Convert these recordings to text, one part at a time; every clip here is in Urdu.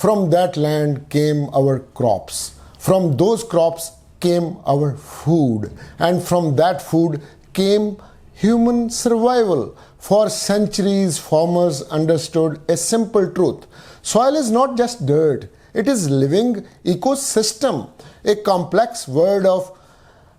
From that land came our crops. From those crops came our food. And from that food came human survival. For centuries, farmers understood a simple truth. Soil is not just dirt. It is living ecosystem, a complex world of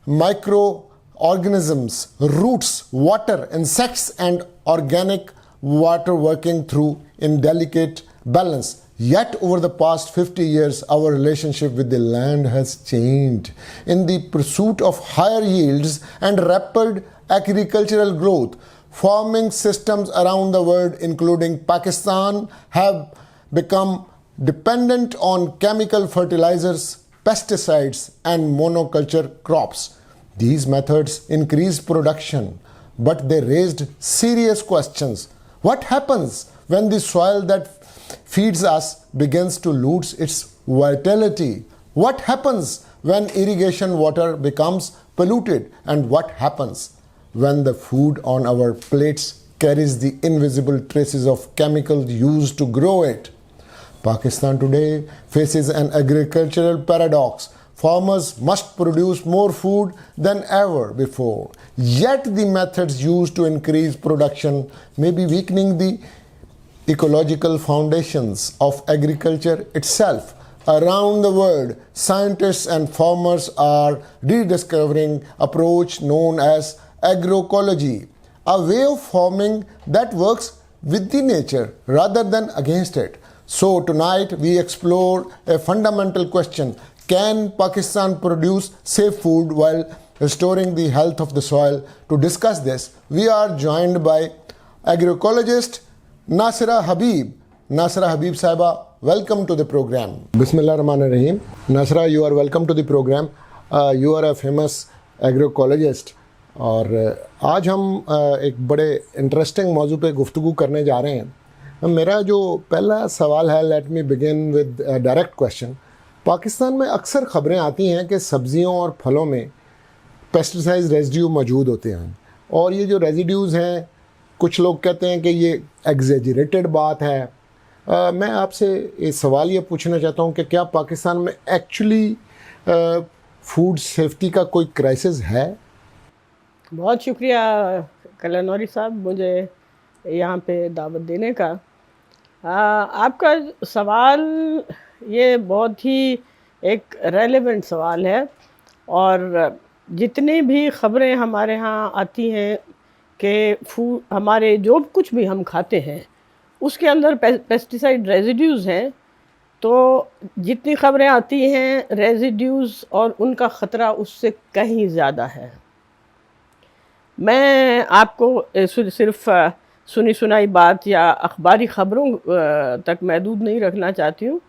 microorganisms, roots, water, insects, and organic water working through in delicate balance. Yet over the past 50 years, our relationship with the land has changed. In the pursuit of higher yields and rapid agricultural growth, farming systems around the world, including Pakistan, have become dependent on chemical fertilizers, pesticides, and monoculture crops. These methods increased production, but they raised serious questions. What happens when the soil that feeds us begins to lose its vitality? What happens when irrigation water becomes polluted? And what happens when the food on our plates carries the invisible traces of chemicals used to grow it? Pakistan today faces an agricultural paradox. Farmers must produce more food than ever before. Yet the methods used to increase production may be weakening the ecological foundations of agriculture itself. Around the world, scientists and farmers are rediscovering approach known as agroecology, a way of farming that works with the nature rather than against it. So tonight we explore a fundamental question: can Pakistan produce safe food while restoring the health of the soil? To discuss this, we are joined by agroecologist Nasira Habib. Nasira Habib Saiba, welcome to the program. Bismillah Rahman Rahim. Nasira, you are welcome to the program. You are a famous agroecologist. اور آج ہم ایک بڑے انٹرسٹنگ موضوع پہ گفتگو کرنے جا رہے ہیں. میرا جو پہلا سوال ہے, let me begin with direct question. Pakistan میں اکثر خبریں آتی ہیں کہ سبزیوں اور پھلوں میں پیسٹیسائڈ ریزیڈیو موجود ہوتے ہیں, اور یہ جو ریزیڈیوز ہیں کچھ لوگ کہتے ہیں کہ یہ ایگزیجریٹڈ بات ہے. میں آپ سے یہ سوال یہ پوچھنا چاہتا ہوں کہ کیا پاکستان میں ایکچولی فوڈ سیفٹی کا کوئی کرائسس ہے؟ بہت شکریہ کلانوری صاحب مجھے یہاں پہ دعوت دینے کا. آپ کا سوال یہ بہت ہی ایک ریلیونٹ سوال ہے, اور جتنی بھی خبریں ہمارے ہاں آتی ہیں کہ ہمارے جو کچھ بھی ہم کھاتے ہیں اس کے اندر پیسٹیسائڈ ریزیڈیوز ہیں, تو جتنی خبریں آتی ہیں ریزیڈیوز اور ان کا خطرہ اس سے کہیں زیادہ ہے. میں آپ کو صرف سنی سنائی بات یا اخباری خبروں تک محدود نہیں رکھنا چاہتی ہوں.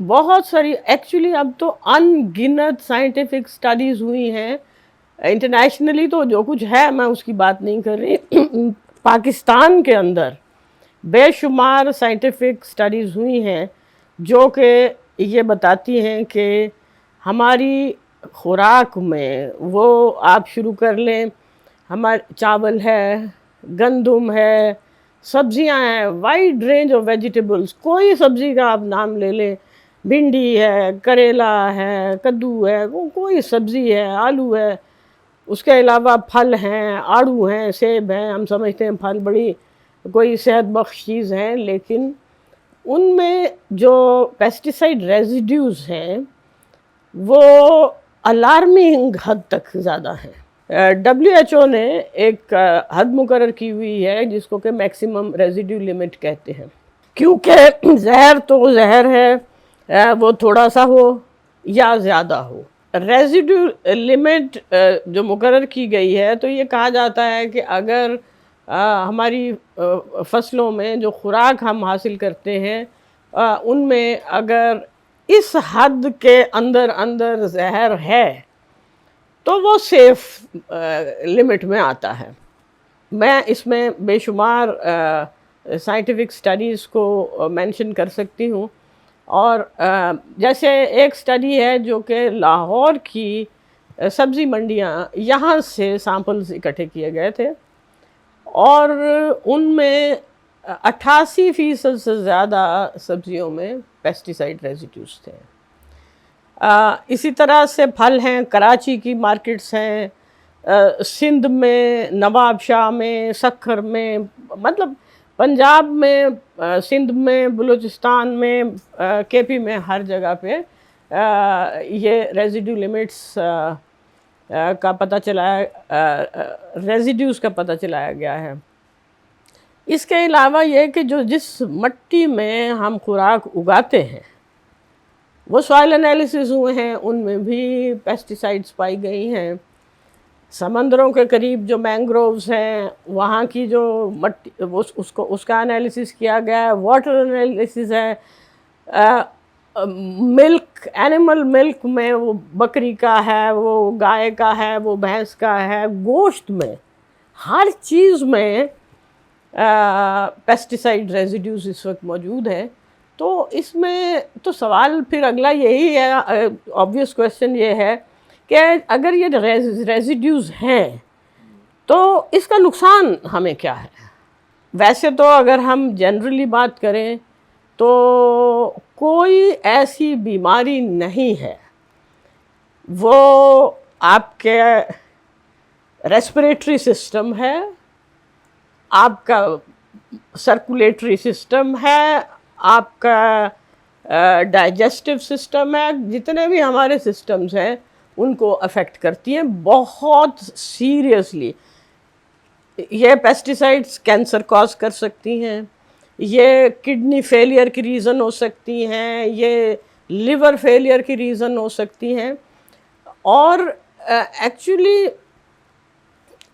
بہت ساری ایکچولی اب تو ان گنت سائنٹیفک اسٹڈیز ہوئی ہیں انٹرنیشنلی, تو جو کچھ ہے میں اس کی بات نہیں کر رہی. پاکستان کے اندر بے شمار سائنٹیفک اسٹڈیز ہوئی ہیں جو کہ یہ بتاتی ہیں کہ ہماری خوراک میں, وہ آپ شروع کر لیں, ہمارے چاول ہے, گندم ہے, سبزیاں ہیں, وائڈ رینج آف ویجیٹیبلس, کوئی سبزی کا آپ نام لے لیں, بھنڈی ہے, کریلا ہے, کدو ہے, کوئی سبزی ہے, آلو ہے. اس کے علاوہ پھل ہیں, آڑو ہیں, سیب ہیں. ہم سمجھتے ہیں پھل بڑی کوئی صحت بخش چیز ہیں, لیکن ان میں جو پیسٹیسائڈ ریزیڈیوز ہیں وہ الارمنگ حد تک زیادہ ہیں. WHO نے ایک حد مقرر کی ہوئی ہے جس کو کہ میکسیمم ریزیڈیو لمٹ کہتے ہیں, کیونکہ زہر تو زہر ہے, وہ تھوڑا سا ہو یا زیادہ ہو. ریزیڈیو لمٹ جو مقرر کی گئی ہے, تو یہ کہا جاتا ہے کہ اگر ہماری فصلوں میں جو خوراک ہم حاصل کرتے ہیں ان میں اگر اس حد کے اندر زہر ہے تو وہ سیف لمٹ میں آتا ہے. میں اس میں بے شمار سائنٹیفک سٹڈیز کو مینشن کر سکتی ہوں, اور جیسے ایک سٹڈی ہے جو کہ لاہور کی سبزی منڈیاں, یہاں سے سیمپلز اکٹھے کیے گئے تھے, اور ان میں 88% سے زیادہ سبزیوں میں پیسٹیسائڈ ریزیڈیوز تھے. اسی طرح سے پھل ہیں, کراچی کی مارکیٹس ہیں, سندھ میں, نواب شاہ میں, سکھر میں, مطلب پنجاب میں, سندھ میں, بلوچستان میں, کے پی میں, ہر جگہ پہ یہ ریزیڈیو لمٹس کا پتہ چلایا, ریزیڈیوز کا پتہ چلایا گیا ہے. اس کے علاوہ یہ کہ جس مٹی میں ہم خوراک اگاتے ہیں وہ سوائل انالیسز ہوئے ہیں, ان میں بھی پیسٹیسائڈز پائی گئی ہیں. سمندروں کے قریب جو مینگرووز ہیں وہاں کی جو مٹی, اس کا انالیسز کیا گیا ہے. واٹر انالیسز ہے, ملک, اینیمل ملک میں وہ بکری کا ہے, وہ گائے کا ہے, وہ بھینس کا ہے, گوشت میں, ہر چیز میں پیسٹیسائڈ ریزیڈیوز اس وقت موجود ہیں. تو اس میں تو سوال پھر اگلا یہی ہے, آبویس کویسچن یہ ہے کہ اگر یہ ریزیڈیوز ہیں تو اس کا نقصان ہمیں کیا ہے. ویسے تو اگر ہم جنرلی بات کریں تو کوئی ایسی بیماری نہیں ہے, وہ آپ کے ریسپریٹری سسٹم ہے, آپ کا سرکولیٹری سسٹم ہے, آپ کا ڈائجسٹو سسٹم ہے, جتنے بھی ہمارے سسٹمز ہیں ان کو افیکٹ کرتی ہیں بہت سیریسلی. یہ پیسٹیسائڈس کینسر کاز کر سکتی ہیں, یہ کڈنی فیلئر کی ریزن ہو سکتی ہیں، یہ لیور فیلئر کی ریزن ہو سکتی ہیں. اور ایکچولی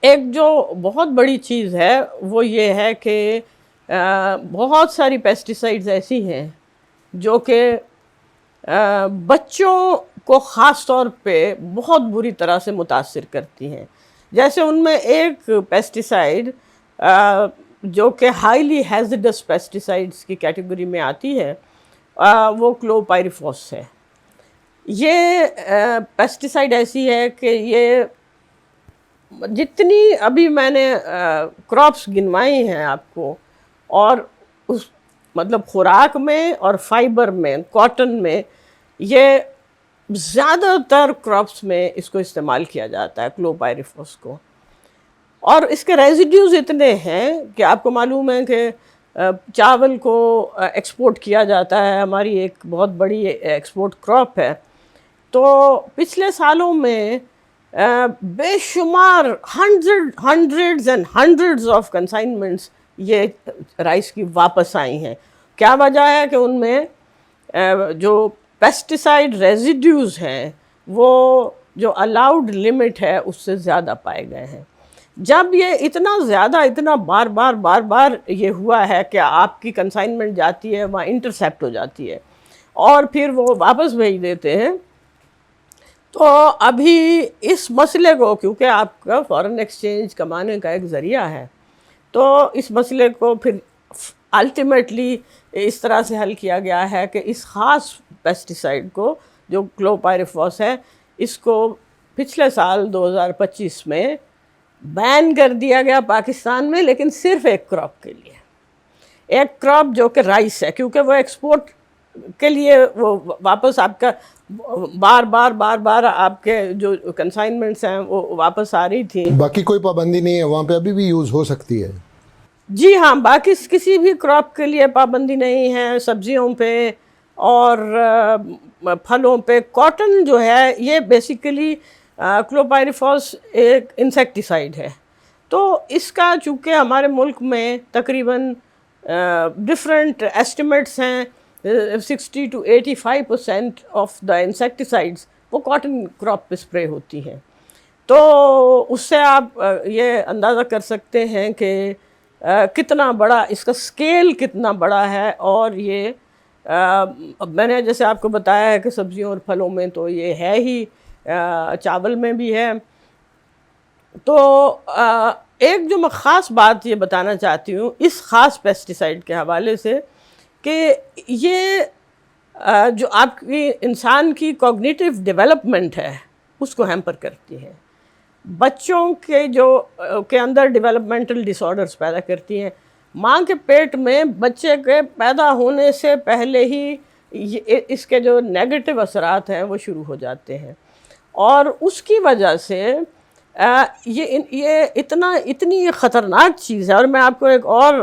ایک جو بہت بڑی چیز ہے وہ یہ ہے کہ بہت ساری پیسٹیسائڈز ایسی ہیں جو کہ بچوں کو خاص طور پہ بہت بری طرح سے متاثر کرتی ہیں. جیسے ان میں ایک پیسٹیسائڈ جو کہ ہائیلی ہیزڈس پیسٹیسائڈس کی کیٹیگری میں آتی ہے وہ کلوپائریفوس ہے. یہ پیسٹیسائڈ ایسی ہے کہ یہ جتنی ابھی میں نے کراپس گنوائی ہیں آپ کو، اور اس مطلب خوراک میں اور فائبر میں، کاٹن میں، یہ زیادہ تر کراپس میں اس کو استعمال کیا جاتا ہے کلوپائریفوس کو. اور اس کے ریزیڈیوز اتنے ہیں کہ آپ کو معلوم ہے کہ چاول کو ایکسپورٹ کیا جاتا ہے، ہماری ایک بہت بڑی ایکسپورٹ کراپ ہے. تو پچھلے سالوں میں بے شمار hundreds and hundreds of consignments یہ رائس کی واپس آئی ہیں. کیا وجہ ہے کہ ان میں جو پیسٹیسائڈ ریزیڈیوز ہیں وہ جو الاؤڈ لمٹ ہے اس سے زیادہ پائے گئے ہیں. جب یہ اتنا زیادہ، اتنا بار بار یہ ہوا ہے کہ آپ کی کنسائنمنٹ جاتی ہے، وہاں انٹرسیپٹ ہو جاتی ہے اور پھر وہ واپس بھیج دیتے ہیں. تو ابھی اس مسئلے کو، کیونکہ آپ کا فارن ایکسچینج کمانے کا ایک ذریعہ ہے، تو اس مسئلے کو پھر الٹیمیٹلی اس طرح سے حل کیا گیا ہے کہ اس خاص پیسٹیسائڈ کو جو کلوپائریفوس ہے، اس کو پچھلے سال 2025 میں بین کر دیا گیا پاکستان میں، لیکن صرف ایک کراپ کے لیے. ایک کراپ جو کہ رائس ہے، کیونکہ وہ ایکسپورٹ کے لیے وہ واپس آپ کا بار آپ کے جو کنسائنمنٹس ہیں وہ واپس آ رہی تھیں. باقی کوئی پابندی نہیں ہے وہاں پہ، ابھی بھی یوز ہو سکتی ہے؟ جی ہاں، باقی کسی بھی کراپ کے لیے پابندی نہیں ہے، سبزیوں پہ اور پھلوں پہ. کاٹن جو ہے یہ بیسیکلی کلوپائریفوس ایک انسیکٹیسائڈ ہے. تو اس کا چونکہ ہمارے ملک میں تقریباً ڈفرینٹ ایسٹیمیٹس ہیں، 60 to 85% آف دا انسیکٹیسائڈس وہ کاٹن کراپ پہ اسپرے ہوتی ہیں. تو اس سے آپ یہ اندازہ کر سکتے ہیں کہ کتنا بڑا اس کا اسکیل کتنا بڑا ہے. اور یہ میں نے جیسے آپ کو بتایا ہے کہ سبزیوں اور پھلوں میں تو یہ ہے ہی، چاول میں بھی ہے. تو ایک جو میں خاص بات یہ بتانا چاہتی ہوں اس خاص پیسٹیسائڈ کے حوالے سے، کہ یہ جو آپ کی انسان کی کوگنیٹیو ڈیولپمنٹ ہے اس کو ہیمپر کرتی ہے. بچوں کے اندر ڈیولپمنٹل ڈس آرڈرز پیدا کرتی ہیں. ماں کے پیٹ میں بچے کے پیدا ہونے سے پہلے ہی اس کے جو نیگیٹو اثرات ہیں وہ شروع ہو جاتے ہیں. اور اس کی وجہ سے یہ اتنی خطرناک چیز ہے. اور میں آپ کو ایک اور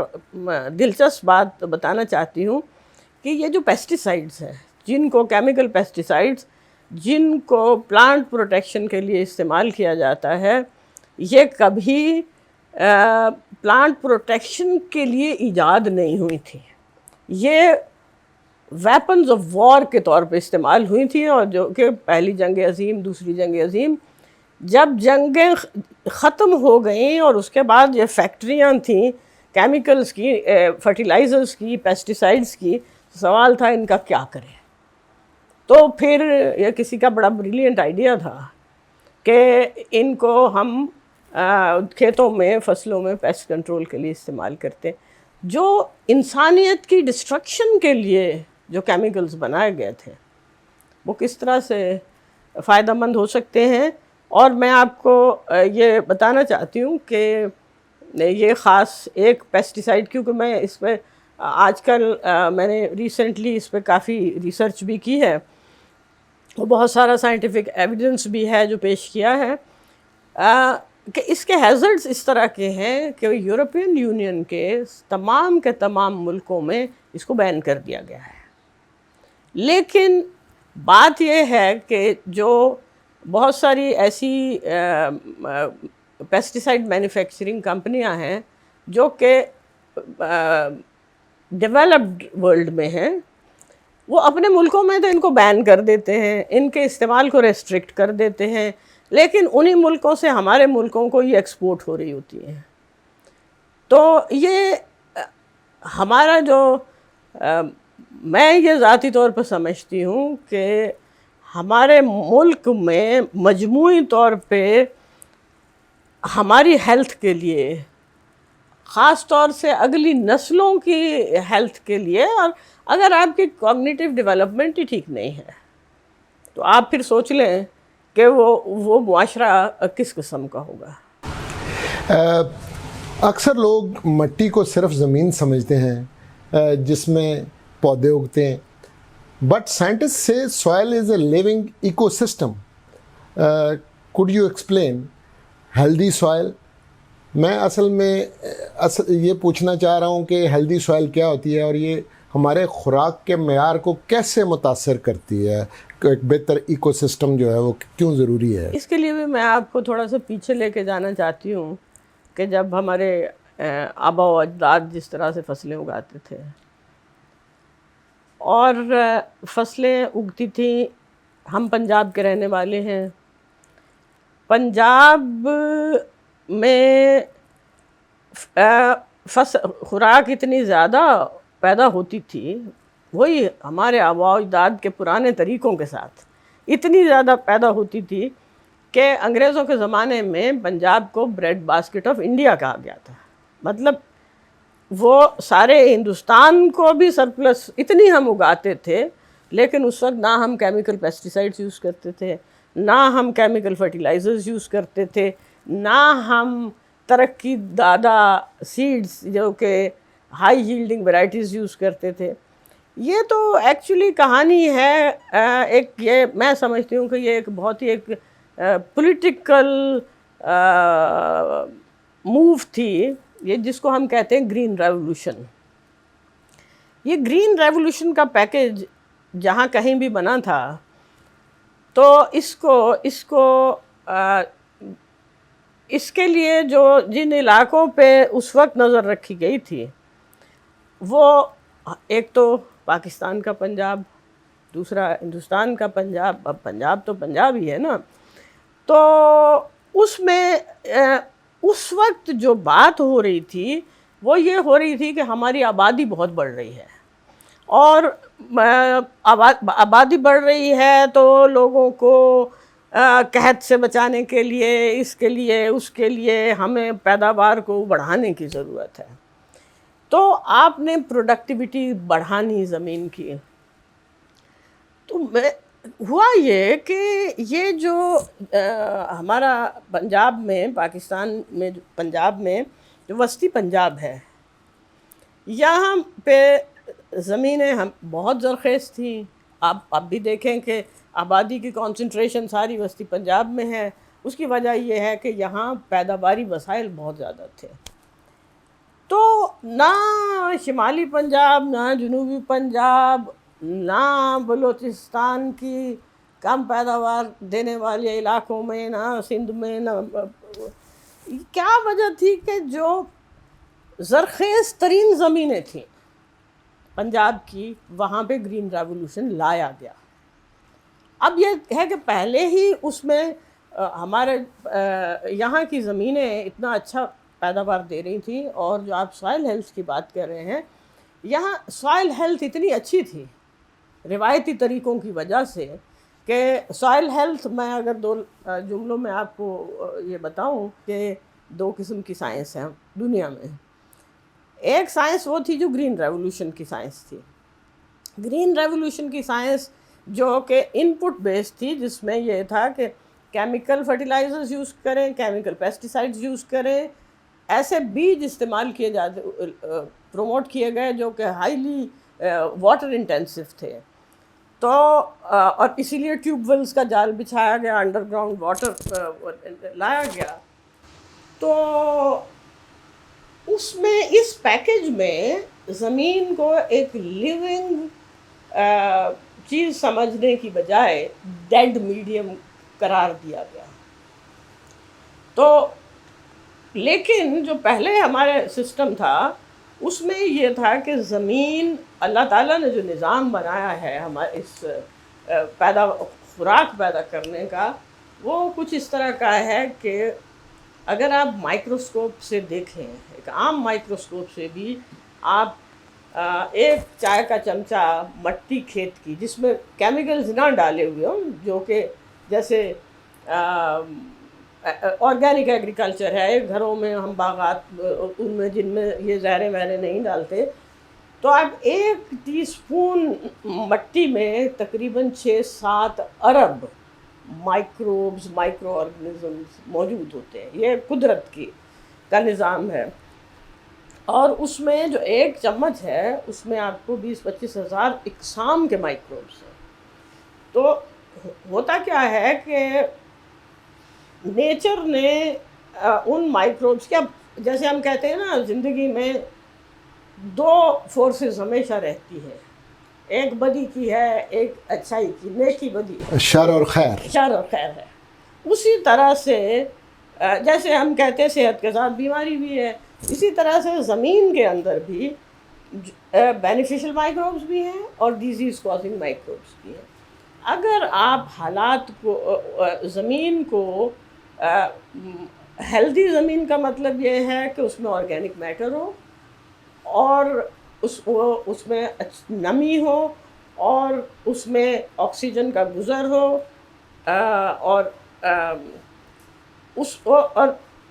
دلچسپ بات بتانا چاہتی ہوں کہ یہ جو پیسٹیسائڈز ہیں، جن کو کیمیکل پیسٹیسائڈز جن کو پلانٹ پروٹیکشن کے لیے استعمال کیا جاتا ہے، یہ کبھی پلانٹ پروٹیکشن کے لیے ایجاد نہیں ہوئی تھی. یہ ویپنز آف وار کے طور پہ استعمال ہوئی تھیں. اور جو کہ پہلی جنگ عظیم، دوسری جنگ عظیم، جب جنگیں ختم ہو گئیں اور اس کے بعد یہ فیکٹریاں تھیں کیمیکلز کی، فرٹیلائزرز کی، پیسٹیسائڈز کی، سوال تھا ان کا کیا کریں. تو پھر یہ کسی کا بڑا بریلینٹ آئیڈیا تھا کہ ان کو ہم کھیتوں میں، فصلوں میں پیسٹ کنٹرول کے لیے استعمال کرتے. جو انسانیت کی ڈسٹرکشن کے لیے جو کیمیکلز بنائے گئے تھے وہ کس طرح سے فائدہ مند ہو سکتے ہیں. اور میں آپ کو یہ بتانا چاہتی ہوں کہ یہ خاص ایک پیسٹیسائڈ، کیونکہ میں اس پہ آج کل میں نے ریسنٹلی اس پہ کافی ریسرچ بھی کی ہے، وہ بہت سارا سائنٹیفک ایویڈنس بھی ہے جو پیش کیا ہے کہ اس کے ہیزرڈز اس طرح کے ہیں کہ یورپین یونین کے تمام ملکوں میں اس کو بین کر دیا گیا ہے. لیکن بات یہ ہے کہ جو بہت ساری ایسی پیسٹیسائڈ مینوفیکچرنگ کمپنیاں ہیں جو کہ ڈیولپڈ ورلڈ میں ہیں وہ اپنے ملکوں میں تو ان کو بین کر دیتے ہیں، ان کے استعمال کو ریسٹرکٹ کر دیتے ہیں، لیکن انہی ملکوں سے ہمارے ملکوں کو یہ ایکسپورٹ ہو رہی ہوتی ہیں۔ تو یہ ہمارا جو میں یہ ذاتی طور پر سمجھتی ہوں کہ ہمارے ملک میں مجموعی طور پہ ہماری ہیلتھ کے لیے، خاص طور سے اگلی نسلوں کی ہیلتھ کے لیے، اور اگر آپ کی کوگنیٹیو ڈیولپمنٹ ہی ٹھیک نہیں ہے تو آپ پھر سوچ لیں کہ وہ معاشرہ کس قسم کا ہوگا۔ اکثر لوگ مٹی کو صرف زمین سمجھتے ہیں جس میں پودے اگتے ہیں، بٹ سائنٹسٹ سے soil is a living ecosystem. Could you explain healthy soil? میں اصل میں یہ پوچھنا چاہ رہا ہوں کہ ہیلدی سوائل کیا ہوتی ہے اور یہ ہمارے خوراک کے معیار کو کیسے متاثر کرتی ہے، ایک بہتر ایکو سسٹم جو ہے وہ کیوں ضروری ہے؟ اس کے لیے بھی میں آپ کو تھوڑا سا پیچھے لے کے جانا چاہتی ہوں کہ جب ہمارے آبا و اجداد جس طرح سے فصلیں اگاتے تھے اور فصلیں اگتی تھیں، ہم پنجاب کے رہنے والے ہیں، پنجاب میں خوراک اتنی زیادہ پیدا ہوتی تھی، وہی ہمارے آبا و اجداد کے پرانے طریقوں کے ساتھ اتنی زیادہ پیدا ہوتی تھی کہ انگریزوں کے زمانے میں پنجاب کو بریڈ باسکٹ آف انڈیا کہا گیا تھا۔ مطلب وہ سارے ہندوستان کو بھی سرپلس اتنی ہم اگاتے تھے، لیکن اس وقت نہ ہم کیمیکل پیسٹیسائڈز یوز کرتے تھے، نہ ہم کیمیکل فرٹیلائزرز یوز کرتے تھے، نہ ہم ترقی دادہ سیڈز جو کہ ہائی ییلڈنگ ورائٹیز یوز کرتے تھے۔ یہ تو ایکچولی کہانی ہے ایک، یہ میں سمجھتی ہوں کہ یہ ایک بہت ہی ایک پولیٹیکل موو تھی، یہ جس کو ہم کہتے ہیں گرین ریولوشن۔ یہ گرین ریولوشن کا پیکیج جہاں کہیں بھی بنا تھا تو اس کے لیے جو جن علاقوں پہ اس وقت نظر رکھی گئی تھی وہ ایک تو پاکستان کا پنجاب، دوسرا ہندوستان کا پنجاب، اب پنجاب تو پنجاب ہی ہے نا۔ تو اس میں اس وقت جو بات ہو رہی تھی وہ یہ ہو رہی تھی کہ ہماری آبادی بہت بڑھ رہی ہے، اور آبادی بڑھ رہی ہے تو لوگوں کو قحط سے بچانے کے لیے، اس کے لیے اس کے لیے ہمیں پیداوار کو بڑھانے کی ضرورت ہے۔ تو آپ نے پروڈکٹیوٹی بڑھانی زمین کی، تو ہوا یہ کہ یہ جو ہمارا پنجاب میں، پاکستان میں پنجاب میں جو وسطی پنجاب ہے، یہاں پہ زمینیں ہم بہت زرخیز تھیں۔ آپ اب بھی دیکھیں کہ آبادی کی کانسنٹریشن ساری وسطی پنجاب میں ہے۔ اس کی وجہ یہ ہے کہ یہاں پیداواری وسائل بہت زیادہ تھے۔ تو نہ شمالی پنجاب، نہ جنوبی پنجاب، نہ بلوچستان کی کم پیداوار دینے والے علاقوں میں، نہ سندھ میں، نہ کیا وجہ تھی کہ جو زرخیز ترین زمینیں تھیں پنجاب کی، وہاں پہ گرین ریولوشن لایا گیا۔ اب یہ ہے کہ پہلے ہی اس میں ہمارے یہاں کی زمینیں اتنا اچھا پیداوار دے رہی تھیں، اور جو آپ سوائل ہیلتھ کی بات کر رہے ہیں، یہاں سوائل ہیلتھ اتنی اچھی تھی روایتی طریقوں کی وجہ سے کہ سوائل ہیلتھ، میں اگر دو جملوں میں آپ کو یہ بتاؤں کہ دو قسم کی سائنس ہیں دنیا میں۔ ایک سائنس وہ تھی جو گرین ریولوشن کی سائنس تھی۔ گرین ریولوشن کی سائنس جو کہ ان پٹ بیس تھی، جس میں یہ تھا کہ کیمیکل فرٹیلائزرز یوز کریں، کیمیکل پیسٹیسائڈز یوز کریں، ایسے بیج استعمال کیے جاتے، پروموٹ کیے گئے جو کہ ہائیلی واٹر انٹینسو تھے۔ تو اور اسی لیے ٹیوب ویلز کا جال بچھایا گیا، انڈر گراؤنڈ واٹر لایا گیا۔ تو اس میں، اس پیکیج میں زمین کو ایک لیونگ چیز سمجھنے کی بجائے ڈیڈ میڈیم قرار دیا گیا۔ تو لیکن جو پہلے ہمارے سسٹم تھا اس میں یہ تھا کہ زمین اللہ تعالیٰ نے جو نظام بنایا ہے ہمارے اس خوراک پیدا کرنے کا، وہ کچھ اس طرح کا ہے کہ اگر آپ مائکروسکوپ سے دیکھیں، ایک عام مائکروسکوپ سے بھی آپ ایک چائے کا چمچہ مٹی کھیت کی جس میں کیمیکلز نہ ڈالے ہوئے ہوں، جو کہ جیسے آرگینک ایگریکلچر ہے، گھروں میں ہم باغات ان میں جن میں یہ زہریں وہریں نہیں ڈالتے، تو آپ ایک ٹی اسپون مٹی میں تقریباً 6-7 ارب مائکروبز، مائکرو آرگنزمز موجود ہوتے ہیں۔ یہ قدرت کا نظام ہے، اور اس میں جو ایک چمچ ہے اس میں آپ کو 20-25 ہزار اقسام کے مائکروبس ہیں۔ تو ہوتا کیا ہے کہ نیچر نے ان مائکروبس کیا، جیسے ہم کہتے ہیں نا زندگی میں 2 فورسز ہمیشہ رہتی ہے، ایک بدی کی ہے، ایک اچھائی کی، نیکی بدی، شر اور خیر، شر اور خیر ہے۔ اسی طرح سے جیسے ہم کہتے ہیں صحت کے ساتھ بیماری بھی ہے، اسی طرح سے زمین کے اندر بھی بینیفیشل مائکروبس بھی ہیں اور ڈیزیز کازنگ مائکروبس بھی ہیں۔ اگر آپ حالات کو زمین کو ہیلدی زمین کا مطلب یہ ہے کہ اس میں آرگینک میٹر ہو، اور اس میں نمی ہو، اور اس میں آکسیجن کا گزر ہو، اور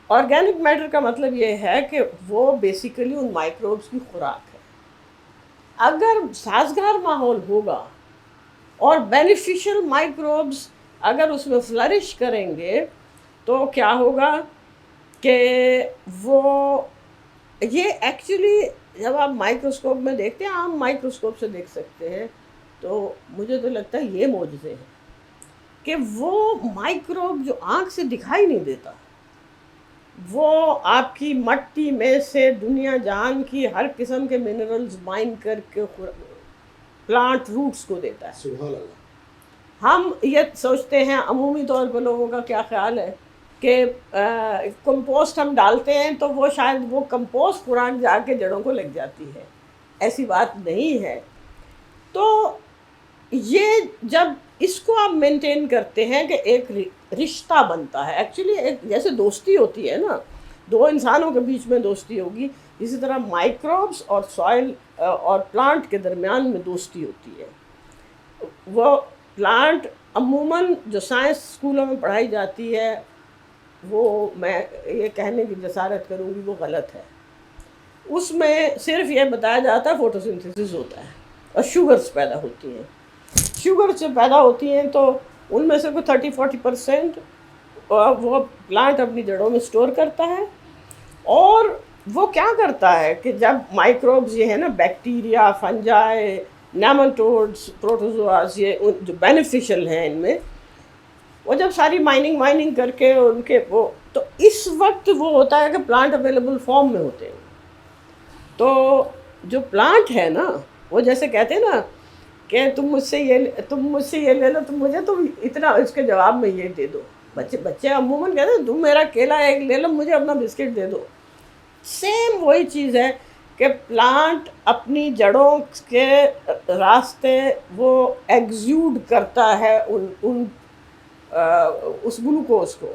آرگینک میٹر کا مطلب یہ ہے کہ وہ بیسیکلی ان مائکروبس کی خوراک ہے۔ اگر سازگار ماحول ہوگا اور بینیفیشل مائکروبس اگر اس میں فلرش کریں گے تو کیا ہوگا کہ وہ یہ ایکچولی جب آپ مائکروسکوپ میں دیکھتے ہیں، عام مائکروسکوپ سے دیکھ سکتے ہیں، تو مجھے تو لگتا ہے یہ معجزے ہیں کہ وہ مائکروب جو آنکھ سے دکھائی نہیں دیتا، وہ آپ کی مٹی میں سے دنیا جہان کی ہر قسم کے منرلز مائن کر کے پلانٹ روٹس کو دیتا ہے۔ سبحان اللہ۔ ہم یہ سوچتے ہیں، عمومی طور پر لوگوں کا کیا خیال ہے کہ کمپوسٹ ہم ڈالتے ہیں تو وہ شاید وہ کمپوسٹ خوراک جا کے جڑوں کو لگ جاتی ہے۔ ایسی بات نہیں ہے۔ تو یہ جب اس کو آپ مینٹین کرتے ہیں کہ ایک رشتہ بنتا ہے، ایکچولی ایک جیسے دوستی ہوتی ہے نا، 2 انسانوں کے بیچ میں دوستی ہوگی، اسی طرح مائکروبس اور سوائل اور پلانٹ کے درمیان میں دوستی ہوتی ہے۔ وہ پلانٹ عموماً جو سائنس اسکولوں میں پڑھائی جاتی ہے، وہ میں یہ کہنے کی جسارت کروں گی وہ غلط ہے۔ اس میں صرف یہ بتایا جاتا ہے فوٹوسنتھسس ہوتا ہے اور شوگرز پیدا ہوتی ہیں۔ شوگر سے پیدا ہوتی ہیں تو ان میں سے کوئی 30-40% وہ پلانٹ اپنی جڑوں میں سٹور کرتا ہے، اور وہ کیا کرتا ہے کہ جب مائکروبز یہ ہے نا، بیکٹیریا، فنجائے، نیماٹوڈز، پروٹوزواز، یہ جو بینیفیشل ہیں ان میں، وہ جب ساری مائننگ کر کے ان کے وہ، تو اس وقت وہ ہوتا ہے کہ پلانٹ اویلیبل فارم میں ہوتے ہیں۔ تو جو پلانٹ ہے نا، وہ جیسے کہتے ہیں نا کہ تم مجھ سے یہ لے لو، تم مجھے تم اتنا، اس کے جواب میں یہ دے دو۔ بچے عموماً کہتے ہیں تم میرا کیلا ایک لے لو، مجھے اپنا بسکٹ دے دو۔ سیم وہی چیز ہے کہ پلانٹ اپنی جڑوں کے راستے وہ ایگزیوڈ کرتا ہے اس گلوکوز کو،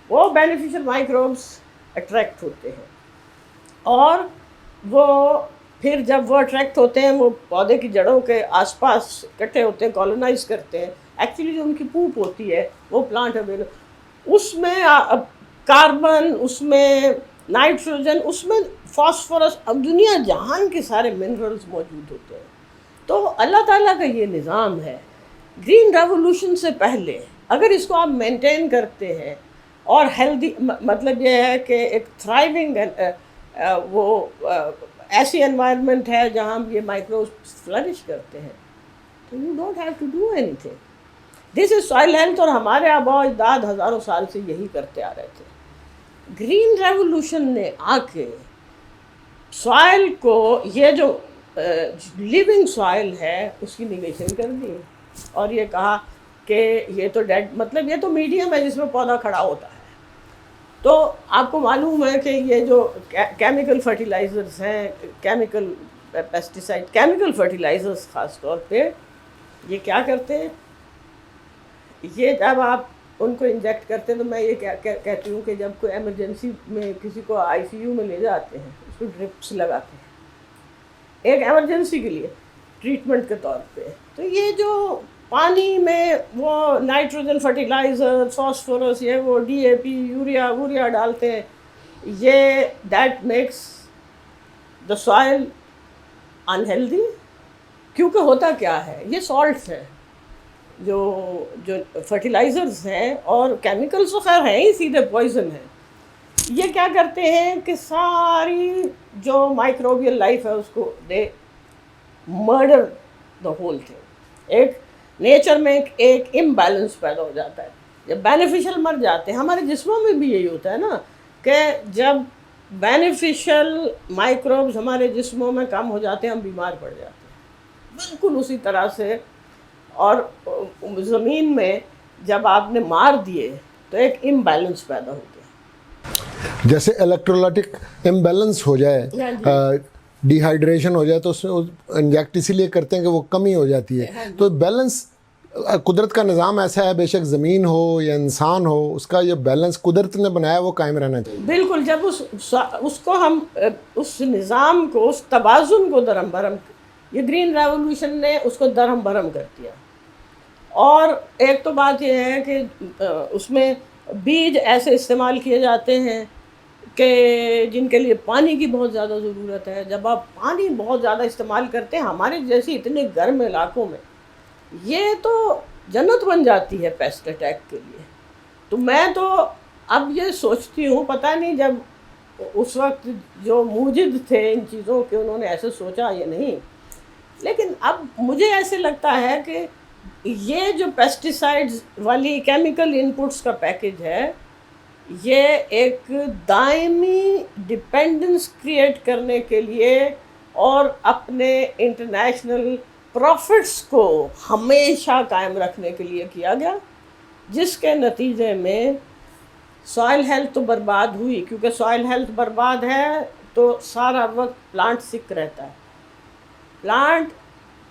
وہ بینیفیشل مائکروبس اٹریکٹ ہوتے ہیں، اور وہ پھر جب وہ اٹریکٹ ہوتے ہیں وہ پودے کی جڑوں کے آس پاس اکٹھے ہوتے ہیں، کالونائز کرتے ہیں۔ ایکچولی جو ان کی پوپ ہوتی ہے وہ پلانٹ اویلیبل، اس میں کاربن، اس میں نائٹروجن، اس میں فاسفورس، اب دنیا جہان کے سارے منرلز موجود ہوتے ہیں۔ تو اللہ تعالیٰ کا یہ نظام ہے۔ گرین ریولوشن سے پہلے اگر اس کو آپ مینٹین کرتے ہیں، اور ہیلدی مطلب یہ ہے کہ ایک تھرائیونگ وہ ایسی انوائرمنٹ ہے جہاں یہ مائکروبس فلرش کرتے ہیں، تو you don't have to do anything. This is soil health, اور ہمارے آباء و اجداد ہزاروں سال سے یہی کرتے آ رہے تھے۔ گرین ریولوشن نے آ کے سوائل کو، یہ جو لیونگ سوائل ہے اس کی نیگیشن کر دی، اور یہ کہا کہ یہ تو ڈیڈ، مطلب یہ تو میڈیم ہے جس میں پودا کھڑا ہوتا ہے۔ تو آپ کو معلوم ہے کہ یہ جو کیمیکل فرٹیلائزرز ہیں، کیمیکل پیسٹیسائڈ، کیمیکل فرٹیلائزرز خاص طور پہ یہ کیا کرتے ہیں، یہ جب آپ ان کو انجیکٹ کرتے ہیں تو میں یہ کہتی ہوں کہ جب کوئی ایمرجنسی میں کسی کو آئی سی یو میں لے جاتے ہیں، اس کو ڈرپس لگاتے ہیں ایک ایمرجنسی کے لیے ٹریٹمنٹ کے طور پہ، تو یہ جو پانی میں وہ نائٹروجن فرٹیلائزر، فاسفورس، یہ وہ ڈی اے پی، یوریا ڈالتے ہیں، یہ that makes the soil unhealthy. کیونکہ ہوتا کیا ہے، یہ سالٹس ہیں جو فرٹیلائزرز ہیں، اور کیمیکلز تو خیر ہیں ہی، سیدھے پوائزن ہیں. یہ کیا کرتے ہیں کہ ساری جو مائکروبیل لائف ہے اس کو دے مرڈر دا ہول تھنگ. ایک نیچر میں ایک امبیلنس پیدا ہو جاتا ہے جب بینیفیشل مر جاتے ہیں. ہمارے جسموں میں بھی یہی ہوتا ہے نا کہ جب بینیفیشل مائکروبز ہمارے جسموں میں کم ہو جاتے ہیں ہم بیمار پڑ جاتے ہیں. بالکل اسی طرح سے. اور زمین میں جب آپ نے مار دیے تو ایک امبیلنس پیدا ہو گیا. جیسے الیکٹرولائٹک امبیلنس ہو جائے، ڈی ہائیڈریشن ہو جائے تو اس میں انجیکٹ اسی لیے کرتے ہیں کہ وہ کمی ہو جاتی ہے. تو بیلنس قدرت کا نظام ایسا ہے، بے شک زمین ہو یا انسان ہو، اس کا یہ بیلنس قدرت نے بنایا وہ قائم رہنا چاہیے. بالکل. جب اس کو ہم اس نظام کو، اس توازن کو درہم برہم، یہ گرین ریولوشن نے اس کو درہم برہم کر دیا. اور ایک تو بات یہ ہے کہ اس میں بیج ایسے استعمال کیے جاتے ہیں کہ جن کے لیے پانی کی بہت زیادہ ضرورت ہے. جب آپ پانی بہت زیادہ استعمال کرتے ہیں ہمارے جیسے اتنے گرم علاقوں میں، یہ تو جنت بن جاتی ہے پیسٹ اٹیک کے لیے. تو میں تو اب یہ سوچتی ہوں، پتہ نہیں جب اس وقت جو موجد تھے ان چیزوں کے انہوں نے ایسے سوچا یا نہیں، لیکن اب مجھے ایسے لگتا ہے کہ یہ جو پیسٹیسائڈز والی کیمیکل انپٹس کا پیکج ہے، یہ ایک دائمی ڈپینڈنس کریٹ کرنے کے لیے اور اپنے انٹرنیشنل پروفٹس کو ہمیشہ قائم رکھنے کے لیے کیا گیا، جس کے نتیجے میں سوائل ہیلتھ تو برباد ہوئی. کیونکہ سوائل ہیلتھ برباد ہے تو سارا وقت پلانٹ سک رہتا ہے. پلانٹ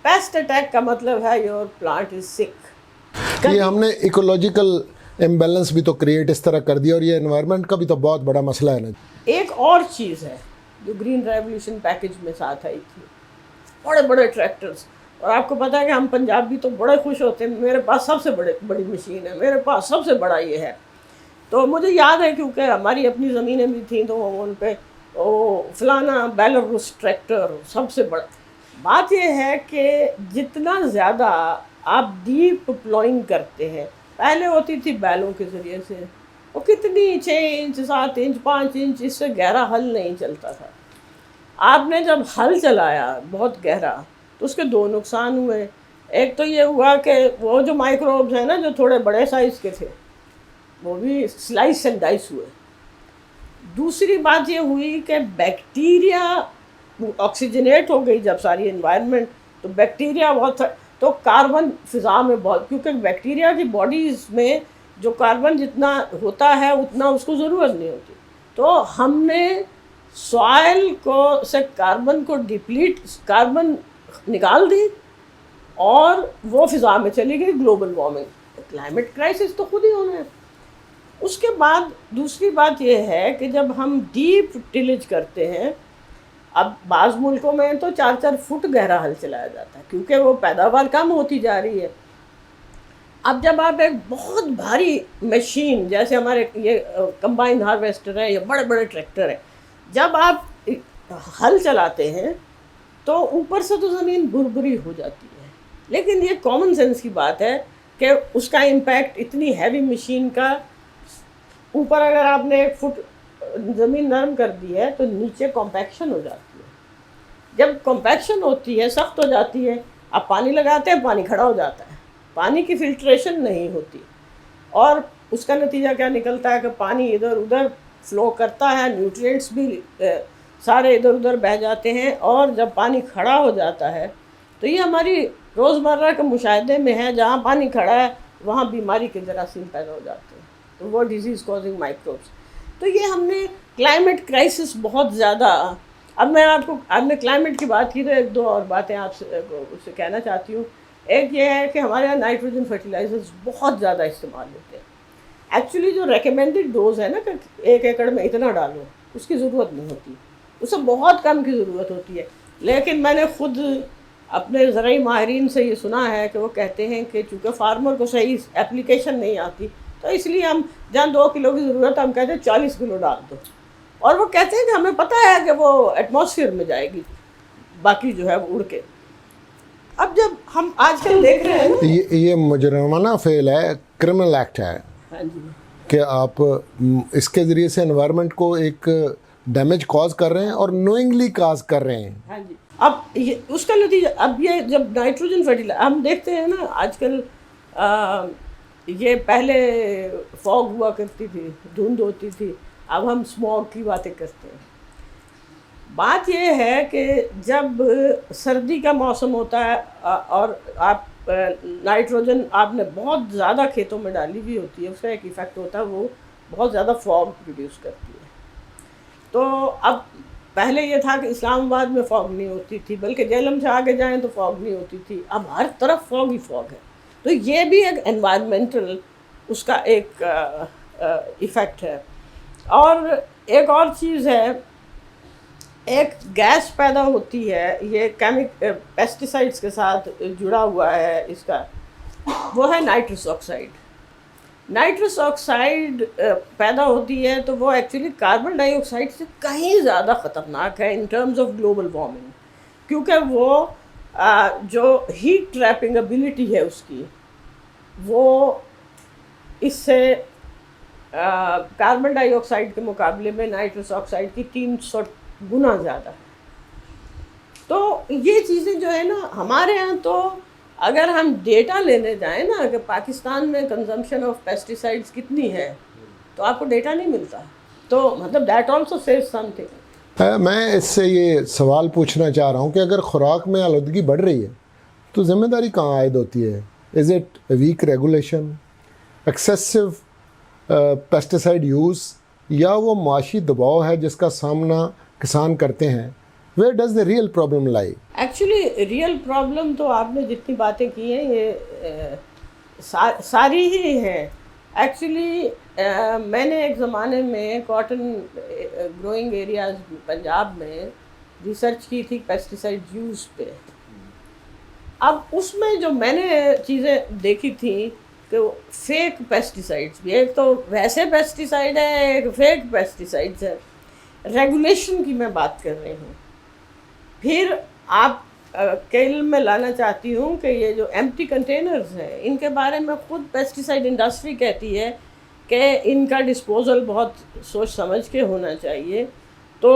پیسٹ اٹیک کا مطلب ہے یور پلانٹ از سک. یہ ہم نے ایکولوجیکل امبیلنس بھی تو کریٹ اس طرح کر دیا، اور یہ انوائرمنٹ کا بھی تو بہت بڑا مسئلہ ہے نا. ایک اور چیز ہے جو گرین ریولوشن پیکج میں ساتھ آئی تھی، بڑے بڑے ٹریکٹرز. اور آپ کو پتہ ہے کہ ہم پنجابی تو بڑے خوش ہوتے ہیں، میرے پاس سب سے بڑی مشین ہے، میرے پاس سب سے بڑا یہ ہے. تو مجھے یاد ہے کیونکہ ہماری اپنی زمینیں بھی تھیں تو ان پہ فلانا بیلروس ٹریکٹر سب سے بڑا. بات یہ ہے کہ جتنا زیادہ آپ ڈیپ پلوئنگ کرتے ہیں، پہلے ہوتی تھی بیلوں کے ذریعے سے، وہ کتنی 6 انچ 7 انچ 5 انچ، اس سے گہرا ہل نہیں چلتا تھا. آپ نے جب ہل چلایا بہت گہرا تو اس کے 2 نقصان ہوئے. ایک تو یہ ہوا کہ وہ جو مائکروبز ہیں نا جو تھوڑے بڑے سائز کے تھے وہ بھی سلائس اینڈ ڈائس ہوئے. دوسری بات یہ ہوئی کہ بیکٹیریا آکسیجنیٹ ہو گئی جب ساری انوائرمنٹ، تو بیکٹیریا بہت، تو کاربن فضا میں بہت، کیونکہ بیکٹیریا کی باڈیز میں جو کاربن جتنا ہوتا ہے اتنا اس کو ضرورت نہیں ہوتی. تو ہم نے سوائل کو سے کاربن کو ڈپلیٹ، کاربن نکال دی اور وہ فضا میں چلی گئی. گلوبل وارمنگ، کلائمیٹ کرائسس تو خود ہی ہونا ہے. اس کے بعد دوسری بات یہ ہے کہ جب ہم ڈیپ ٹیلیج کرتے ہیں، اب بعض ملکوں میں تو 4-4 فٹ گہرا ہل چلایا جاتا ہے کیونکہ وہ پیداوار کم ہوتی جا رہی ہے. اب جب آپ ایک بہت بھاری مشین جیسے ہمارے یہ کمبائن ہارویسٹر ہے یا بڑے بڑے ٹریکٹر ہیں، جب آپ ہل چلاتے ہیں تو اوپر سے تو زمین بھربھری ہو جاتی ہے. لیکن یہ کامن سینس کی بات ہے کہ اس کا امپیکٹ اتنی ہیوی مشین کا، اوپر اگر آپ نے 1 فٹ زمین نرم کر دی ہے تو نیچے کمپیکشن ہو جاتی ہے. جب کمپیکشن ہوتی ہے، سخت ہو جاتی ہے، آپ پانی لگاتے ہیں پانی کھڑا ہو جاتا ہے، پانی کی فلٹریشن نہیں ہوتی، اور اس کا نتیجہ کیا نکلتا ہے کہ پانی ادھر ادھر فلو کرتا ہے، نیوٹرینٹس بھی سارے ادھر ادھر بہہ جاتے ہیں. اور جب پانی کھڑا ہو جاتا ہے تو یہ ہماری روزمرہ کے مشاہدے میں ہے، جہاں پانی کھڑا ہے وہاں بیماری کے جراثیم پیدا ہو جاتے ہیں، تو وہ ڈیزیز کازنگ مائکروبس. تو یہ ہم نے کلائمیٹ کرائسس بہت زیادہ. اب میں آپ نے کلائمیٹ کی بات کی تو ایک دو اور باتیں آپ سے کہنا چاہتی ہوں. ایک یہ ہے کہ ہمارے یہاں نائٹروجن فرٹیلائزرز بہت زیادہ استعمال ہوتے ہیں. ایکچولی جو ریکمینڈڈ ڈوز ہے نا کہ 1 ایکڑ میں اتنا ڈالو, اس کی ضرورت نہیں ہوتی, اس سے بہت کم کی ضرورت ہوتی ہے. لیکن میں نے خود اپنے زرعی ماہرین سے یہ سنا ہے کہ وہ کہتے ہیں کہ چونکہ فارمر کو صحیح اپلیکیشن نہیں آتی تو اس لیے ہم جہاں 2 کلو کی ضرورت ہے ہم کہتے ہیں 40 کلو ڈال دو, اور وہ کہتے ہیں کہ ہمیں پتہ ہے کہ وہ ایٹماسفیئر میں جائے گی, باقی جو ہے وہ اڑ کے. اب جب ہم آج کل دیکھ رہے ہیں نا یہ مجرمانہ فعل ہے, کرمنل ایکٹ ہے. ہاں جی, کہ آپ اس کے ذریعے سے انوائرمنٹ کو ایک ڈیمیج کاز کر رہے ہیں اور نوئنگلی کاز کر رہے ہیں. ہاں جی. اب اس کا نتیجہ, اب یہ جب نائٹروجن فرٹیلائزر ہم دیکھتے ہیں نا آج کل, یہ پہلے فوگ ہوا کرتی تھی, دھند ہوتی تھی, اب ہم اسموگ کی باتیں کرتے ہیں. بات یہ ہے کہ جب سردی کا موسم ہوتا ہے اور آپ نائٹروجن آپ نے بہت زیادہ کھیتوں میں ڈالی ہوئی ہوتی ہے, اس کا ایک ایفیکٹ ہوتا ہے, وہ بہت زیادہ فوگ پروڈیوس کرتی ہے. تو اب پہلے یہ تھا کہ اسلام آباد میں فوگ نہیں ہوتی تھی, بلکہ جہلم سے آگے جائیں تو فوگ نہیں ہوتی تھی, اب ہر طرف فوگ ہی فوگ ہے. تو یہ بھی ایک انوائرمنٹل اس کا ایک ایفیکٹ ہے. اور ایک اور چیز ہے, ایک گیس پیدا ہوتی ہے, یہ پیسٹیسائڈس کے ساتھ جڑا ہوا ہے اس کا, وہ ہے نائٹرس آکسائڈ. نائٹرس آکسائڈ پیدا ہوتی ہے تو وہ ایکچولی کاربن ڈائی آکسائڈ سے کہیں زیادہ خطرناک ہے in terms of global warming, کیونکہ وہ جو ہیٹ ٹریپنگ ابیلٹی ہے اس کی, وہ اس سے کاربن ڈائی آکسائڈ کے مقابلے میں نائٹرس آکسائڈ کی 300 گنا زیادہ ہے. تو یہ چیزیں جو ہے نا ہمارے ہاں, تو اگر ہم ڈیٹا لینے جائیں نا کہ پاکستان میں کنزمپشن آف پیسٹیسائڈس کتنی ہے, تو آپ کو ڈیٹا نہیں ملتا. تو مطلب that also says something. میں اس سے یہ سوال پوچھنا چاہ رہا ہوں کہ اگر خوراک میں آلودگی بڑھ رہی ہے تو ذمہ داری کہاں عائد ہوتی ہے؟ Is it weak regulation, excessive pesticide use, یا وہ معاشی دباؤ ہے جس کا سامنا کسان کرتے ہیں؟ Where does the real problem لائی؟ ایکچولی ریئل پرابلم تو آپ نے جتنی باتیں کی ہیں یہ ساری ہی ہیں. ایکچولی میں نے ایک زمانے میں کاٹن گروئنگ ایریاز پنجاب میں ریسرچ کی تھی پیسٹیسائڈ یوز پہ. اب اس میں جو میں نے چیزیں دیکھی تھیں کہ فیک پیسٹیسائڈس بھی, ایک تو ویسے پیسٹیسائڈ ہے, ایک فیک پیسٹیسائڈس ہے. ریگولیشن کی میں بات کر رہی ہوں. پھر آپ کے علم میں لانا چاہتی ہوں کہ یہ جو ایمٹی کنٹینرز ہیں ان کے بارے میں خود پیسٹیسائڈ انڈسٹری کہتی ہے کہ ان کا ڈسپوزل بہت سوچ سمجھ کے ہونا چاہیے. تو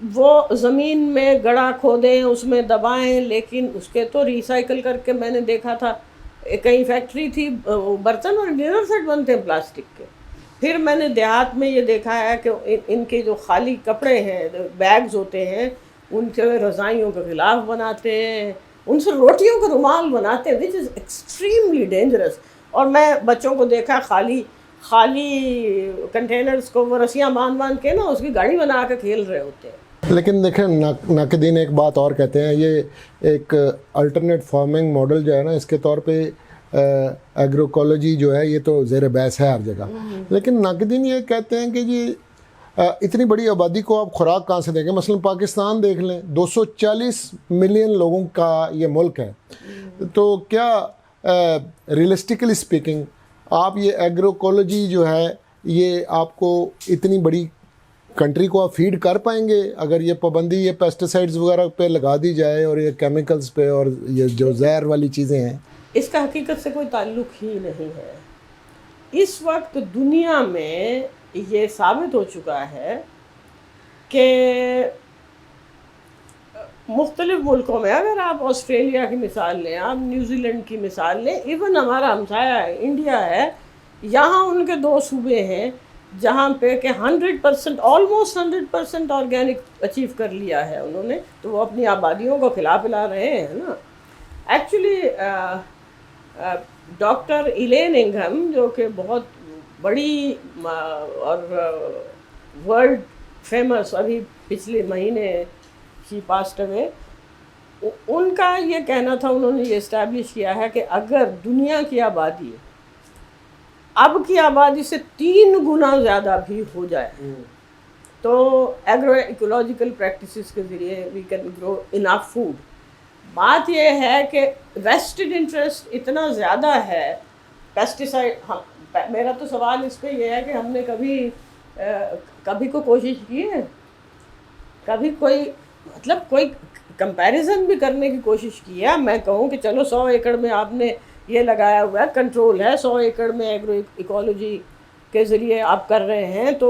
وہ زمین میں گڑھا کھودیں, اس میں دبائیں, لیکن اس کے تو ریسائیکل کر کے میں نے دیکھا تھا کہیں فیکٹری تھی, برتن اور ڈنر سیٹ بنتے ہیں پلاسٹک کے. پھر میں نے دیہات میں یہ دیکھا ہے کہ ان کے جو خالی کپڑے ہیں, بیگز ہوتے ہیں, ان سے رضائیوں کے خلاف بناتے ہیں, ان سے روٹیوں کے رومال بناتے ہیں, وچ از ایکسٹریملی ڈینجرس. اور میں بچوں کو دیکھا خالی کنٹینرز کو وہ رسیاں باندھ کے نا اس کی گاڑی بنا کے کھیل رہے ہوتے ہیں. لیکن دیکھیں ناقدین ایک بات اور کہتے ہیں, یہ ایک الٹرنیٹ فارمنگ ماڈل جو ہے نا, اس کے طور پہ ایگروکالوجی جو ہے یہ تو زیر بحث ہے ہر جگہ. لیکن ناقدین یہ کہتے ہیں کہ جی اتنی بڑی آبادی کو آپ خوراک کہاں سے دیں گے؟ مثلا پاکستان دیکھ لیں, 240 ملین لوگوں کا یہ ملک ہے. تو کیا ریئلسٹکلی اسپیکنگ آپ یہ ایگروکالوجی جو ہے یہ آپ کو اتنی بڑی کنٹری کو آپ فیڈ کر پائیں گے اگر یہ پابندی یہ پیسٹیسائڈز وغیرہ پہ لگا دی جائے اور یہ کیمیکلز پہ اور یہ جو زہر والی چیزیں ہیں؟ اس کا حقیقت سے کوئی تعلق ہی نہیں ہے. اس وقت دنیا میں یہ ثابت ہو چکا ہے کہ مختلف ملکوں میں, اگر آپ آسٹریلیا کی مثال لیں, آپ نیوزی لینڈ کی مثال لیں, ایون ہمارا ہمسایہ ہے انڈیا ہے, یہاں ان کے 2 صوبے ہیں جہاں پہ کہ 100% آلموسٹ 100% آرگینک اچیو کر لیا ہے انہوں نے. تو وہ اپنی آبادیوں کو کھلا پلا رہے ہیں نا. ایکچولی ڈاکٹر ایلین انگھم جو کہ بہت بڑی اور ورلڈ فیمس ابھی پچھلے مہینے شی پاسڈ اوے، ان کا یہ کہنا تھا، انہوں نے یہ اسٹیبلش کیا ہے کہ اگر دنیا کی آبادی اب کی آبادی سے 3 گنا زیادہ بھی ہو جائے تو ایگرو ایکولوجیکل پریکٹسز کے ذریعے we can grow enough food. بات یہ ہے کہ ویسٹڈ انٹرسٹ اتنا زیادہ ہے پیسٹیسائڈ. میرا تو سوال اس پہ یہ ہے کہ ہم نے کبھی کوئی کوشش کی ہے، کبھی کوئی مطلب کوئی کمپیریزن بھی کرنے کی کوشش کی ہے؟ میں کہوں کہ چلو 100 ایکڑ میں آپ نے یہ لگایا ہوا ہے، کنٹرول ہے، 100 ایکڑ میں ایگرو ایکولوجی کے ذریعے آپ کر رہے ہیں، تو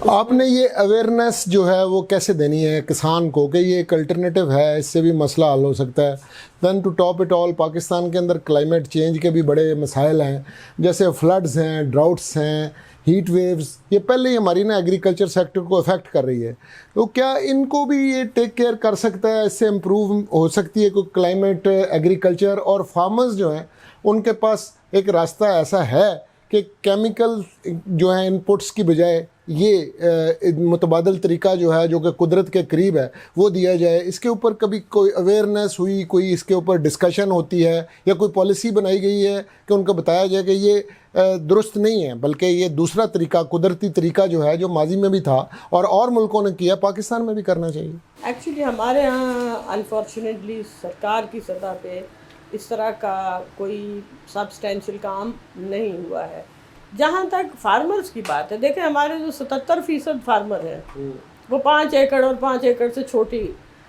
آپ نے یہ اویئرنیس جو ہے وہ کیسے دینی ہے کسان کو کہ یہ ایک الٹرنیٹیو ہے، اس سے بھی مسئلہ حل ہو سکتا ہے؟ Then to top it all, Pakistan کے اندر کلائمیٹ چینج کے بھی بڑے مسائل ہیں، جیسے فلڈز ہیں، ڈراؤٹس ہیں، ہیٹ ویوز، یہ پہلے ہی ہماری نا ایگریکلچر سیکٹر کو افیکٹ کر رہی ہے. تو کیا ان کو بھی یہ ٹیک کیئر کر سکتا ہے؟ اس سے امپروو ہو سکتی ہے کوئی کلائمیٹ ایگریکلچر؟ اور فارمرز جو ہیں ان کے پاس ایک راستہ ایسا ہے کہ کیمیکل جو ہیں ان پٹس کی بجائے یہ متبادل طریقہ جو ہے جو کہ قدرت کے قریب ہے وہ دیا جائے؟ اس کے اوپر کبھی کوئی اویئرنیس ہوئی، کوئی اس کے اوپر ڈسکشن ہوتی ہے، یا کوئی پالیسی بنائی گئی ہے کہ ان کو بتایا جائے کہ یہ درست نہیں ہے، بلکہ یہ دوسرا طریقہ، قدرتی طریقہ جو ہے جو ماضی میں بھی تھا اور ملکوں نے کیا، پاکستان میں بھی کرنا چاہیے؟ ایکچولی ہمارے ہاں انفارچونیٹلی سرکار کی سطح پہ اس طرح کا کوئی سبسٹینشیل کام نہیں ہوا ہے. جہاں تک فارمرز کی بات ہے، دیکھیں ہمارے جو 77% فارمر ہیں وہ 5 ایکڑ اور 5 ایکڑ سے چھوٹی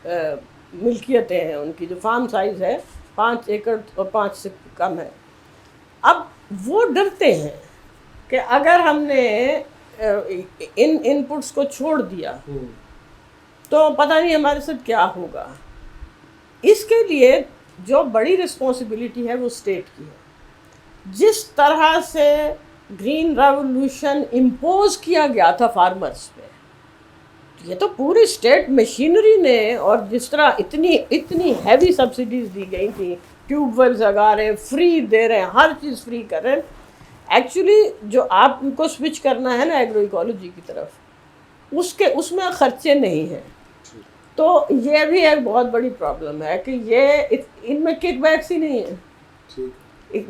ملکیتیں ہیں. ان کی جو فارم سائز ہے 5 ایکڑ اور 5 سے کم ہے. اب وہ ڈرتے ہیں کہ اگر ہم نے ان پٹس کو چھوڑ دیا تو پتہ نہیں ہمارے ساتھ کیا ہوگا. اس کے لیے جو بڑی رسپانسبلٹی ہے وہ اسٹیٹ کی ہے. جس طرح سے گرین ریولوشن امپوز کیا گیا تھا فارمرز پہ، یہ تو پوری اسٹیٹ مشینری نے، اور جس طرح اتنی ہیوی سبسڈیز دی گئی تھیں، ٹیوب ویلز لگا رہے ہیں، فری دے رہے ہیں، ہر چیز فری کر رہے ہیں. ایکچولی جو آپ کو سوئچ کرنا ہے نا ایگرو ایکولوجی کی طرف، اس میں خرچے نہیں ہیں. تو یہ بھی ایک بہت بڑی پرابلم ہے کہ یہ ان میں کک بیکس ہی نہیں ہیں.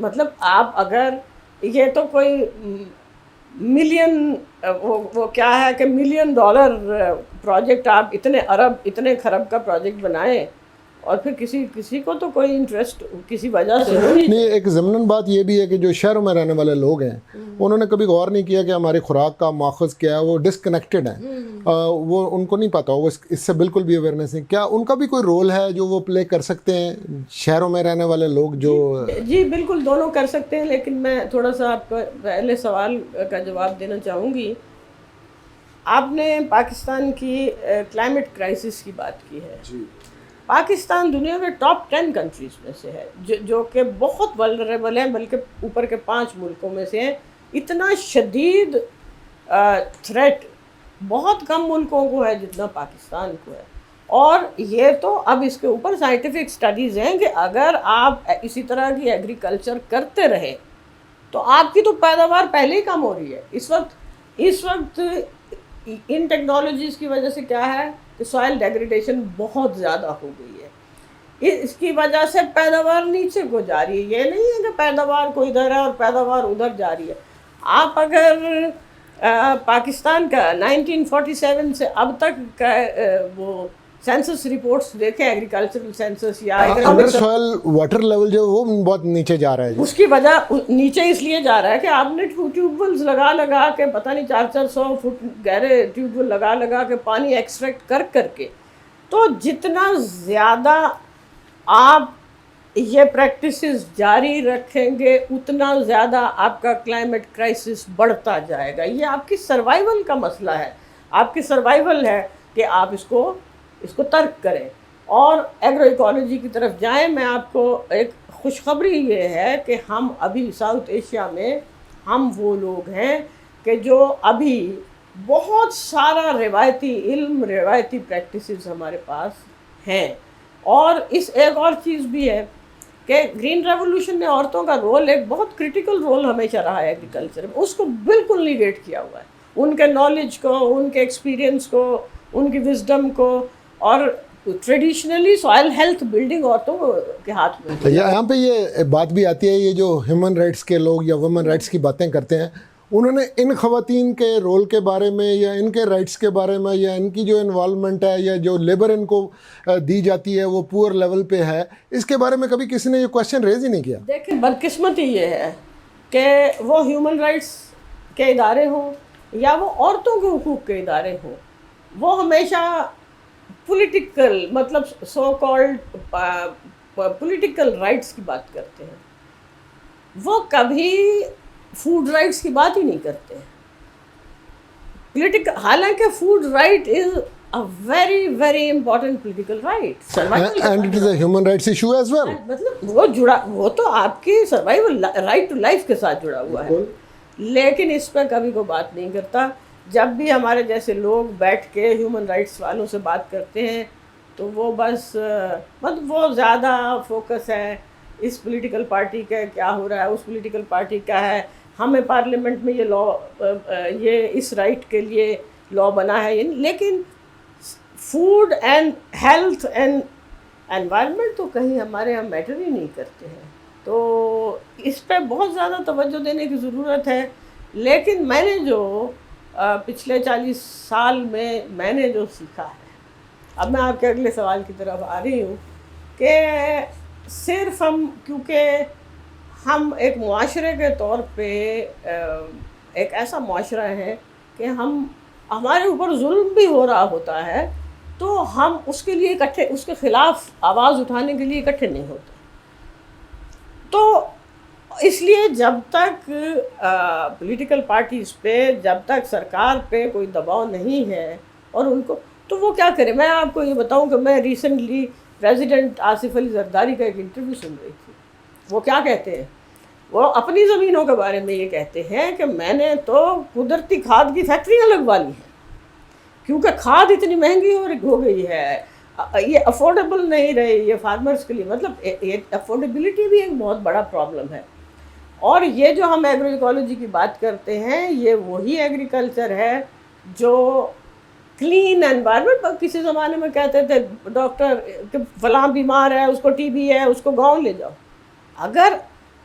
مطلب آپ اگر یہ تو کوئی ملین وہ کیا ہے کہ $1 ملین پروجیکٹ آپ اتنے ارب اتنے خرب کا پروجیکٹ بنائیں اور پھر کسی کو تو کوئی انٹرسٹ کسی وجہ سے نہیں. ایک ضمناً بات یہ بھی ہے کہ جو شہروں میں رہنے والے لوگ ہیں انہوں نے کبھی غور نہیں کیا کہ ہماری خوراک کا ماخذ کیا ہے، وہ ڈسکنیکٹڈ ہیں، وہ ان کو نہیں پتہ، وہ اس سے بالکل بھی اویئرنیس نہیں. کیا ان کا بھی کوئی رول ہے جو وہ پلے کر سکتے ہیں شہروں میں رہنے والے لوگ جو؟ جی بالکل دونوں کر سکتے ہیں، لیکن میں تھوڑا سا آپ کو پہلے سوال کا جواب دینا چاہوں گی. آپ نے پاکستان کی کلائمیٹ کرائسس کی بات کی ہے. پاکستان دنیا کے ٹاپ 10 کنٹریز میں سے ہے جو کہ بہت ولنریبل ہیں، بلکہ اوپر کے 5 ملکوں میں سے ہیں. اتنا شدید تھریٹ بہت کم ملکوں کو ہے جتنا پاکستان کو ہے. اور یہ تو اب اس کے اوپر سائنٹیفک سٹڈیز ہیں کہ اگر آپ اسی طرح کی ایگریکلچر کرتے رہے تو آپ کی تو پیداوار پہلے ہی کم ہو رہی ہے. اس وقت ان ٹیکنالوجیز کی وجہ سے کیا ہے کہ سوائل ڈیگریڈیشن بہت زیادہ ہو گئی ہے. اس کی وجہ سے پیداوار نیچے کو جا رہی ہے. یہ نہیں ہے کہ پیداوار کو ادھر ہے اور پیداوار ادھر جا رہی ہے. آپ اگر پاکستان کا 1947 سے اب تک کا وہ سینسس رپورٹس دیکھیں، ایگریکلچرل سینسس یا انڈر سوائل واٹر لیول جو وہ بہت نیچے جا رہا ہے. اس کی وجہ نیچے اس لیے جا رہا ہے کہ آپ نے ٹیوب ویلز لگا کے پتہ نہیں 400 فٹ گہرے ٹیوب ویل لگا کے پانی ایکسٹریکٹ کر کے، تو جتنا زیادہ آپ یہ پریکٹسز جاری رکھیں گے اتنا زیادہ آپ کا کلائمیٹ کرائسس بڑھتا جائے گا. یہ آپ کی سروائیول کا مسئلہ ہے، آپ کی سروائیول ہے کہ آپ اس کو ترک کریں اور ایگرو ایکولوجی کی طرف جائیں. میں آپ کو ایک خوشخبری یہ ہے کہ ہم ابھی ساؤتھ ایشیا میں ہم وہ لوگ ہیں کہ جو ابھی بہت سارا روایتی علم، روایتی پریکٹسز ہمارے پاس ہیں. اور ایک اور چیز بھی ہے کہ گرین ریولوشن میں عورتوں کا رول ایک بہت کرٹیکل رول ہمیشہ رہا ہے ایگریکلچر میں، اس کو بالکل نیگیٹ کیا ہوا ہے، ان کے نالج کو، ان کے ایکسپیرینس کو، ان کی وزڈم کو، اور ٹریڈیشنلی سوائل ہیلتھ بلڈنگ عورتوں کے ہاتھ میں ہے۔ یہاں پہ یہ بات بھی آتی ہے، یہ جو ہیومن رائٹس کے لوگ یا وومن رائٹس کی باتیں کرتے ہیں، انہوں نے ان خواتین کے رول کے بارے میں یا ان کے رائٹس کے بارے میں یا ان کی جو انوالومنٹ ہے یا جو لیبر ان کو دی جاتی ہے وہ پور لیول پہ ہے، اس کے بارے میں کبھی کسی نے یہ کویشچن ریز ہی نہیں کیا۔ دیکھیں بدقسمتی یہ ہے کہ وہ ہیومن رائٹس کے ادارے ہوں یا وہ عورتوں کے حقوق کے ادارے ہوں، وہ ہمیشہ پولیٹیکل مطلب سو کالڈ پولیٹیکل رائٹس کی بات کرتے ہیں، وہ کبھی فوڈ رائٹس کی بات ہی نہیں کرتے۔ حالانکہ food right is a very very important political right, and it is a human rights issue as well, مطلب وہ تو آپ کی سروائیول رائٹ ٹو لائف کے ساتھ جڑا ہوا ہے، لیکن اس پہ کبھی کوئی بات نہیں کرتا۔ جب بھی ہمارے جیسے لوگ بیٹھ کے ہیومن رائٹس والوں سے بات کرتے ہیں تو وہ بس مطلب وہ زیادہ فوکس ہے اس پولیٹیکل پارٹی کا کیا ہو رہا ہے، اس پولیٹیکل پارٹی کا ہے، ہمیں پارلیمنٹ میں یہ لا، یہ اس رائٹ کے لیے لا بنا ہے، لیکن food and health and environment تو کہیں ہمارے یہاں میٹر ہی نہیں کرتے ہیں۔ تو اس پہ بہت زیادہ توجہ دینے کی ضرورت ہے۔ لیکن میں نے جو پچھلے 40 سال میں نے جو سیکھا ہے، اب میں آپ کے اگلے سوال کی طرف آ رہی ہوں کہ صرف کیونکہ ہم ایک معاشرے کے طور پہ ایک ایسا معاشرہ ہے کہ ہمارے اوپر ظلم بھی ہو رہا ہوتا ہے تو ہم اس کے لیے اکٹھے، اس کے خلاف آواز اٹھانے کے لیے اکٹھے نہیں ہوتے۔ تو اس لیے جب تک پولیٹیکل پارٹیز پہ، جب تک سرکار پہ کوئی دباؤ نہیں ہے اور ان کو، تو وہ کیا کرے۔ میں آپ کو یہ بتاؤں کہ میں ریسنٹلی پریزیڈنٹ آصف علی زرداری کا ایک انٹرویو سن رہی تھی۔ وہ کیا کہتے ہیں، وہ اپنی زمینوں کے بارے میں یہ کہتے ہیں کہ میں نے تو قدرتی کھاد کی فیکٹریاں لگوا لی ہیں کیونکہ کھاد اتنی مہنگی ہو گئی ہے، یہ افورڈیبل نہیں رہی یہ فارمرز کے لیے۔ مطلب افورڈیبلٹی بھی ایک بہت بڑا پرابلم ہے۔ اور یہ جو ہم ایگرو ایکالوجی کی بات کرتے ہیں، یہ وہی ایگریکلچر ہے جو کلین انوائرمنٹ، کسی زمانے میں کہتے تھے ڈاکٹر کہ فلاں بیمار ہے، اس کو ٹی بی ہے، اس کو گاؤں لے جاؤ۔ اگر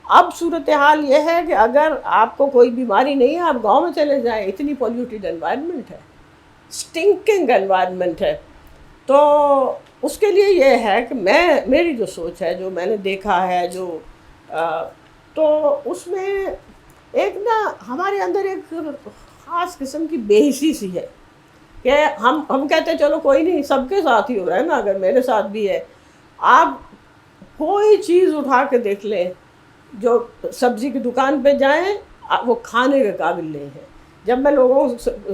اب صورتحال یہ ہے کہ اگر آپ کو کوئی بیماری نہیں ہے، آپ گاؤں میں چلے جائیں، اتنی پولیوٹیڈ انوائرمنٹ ہے، اسٹنکنگ انوائرمنٹ ہے۔ تو اس کے لیے یہ ہے کہ میری جو سوچ ہے، جو میں نے دیکھا ہے، جو تو اس میں ایک ہمارے اندر ایک خاص قسم کی بے حسی سی ہے کہ ہم کہتے ہیں چلو کوئی نہیں، سب کے ساتھ ہی ہو رہا ہے نا، اگر میرے ساتھ بھی ہے۔ آپ کوئی چیز اٹھا کے دیکھ لیں، جو سبزی کی دکان پہ جائیں، وہ کھانے کے قابل نہیں ہے۔ جب میں لوگوں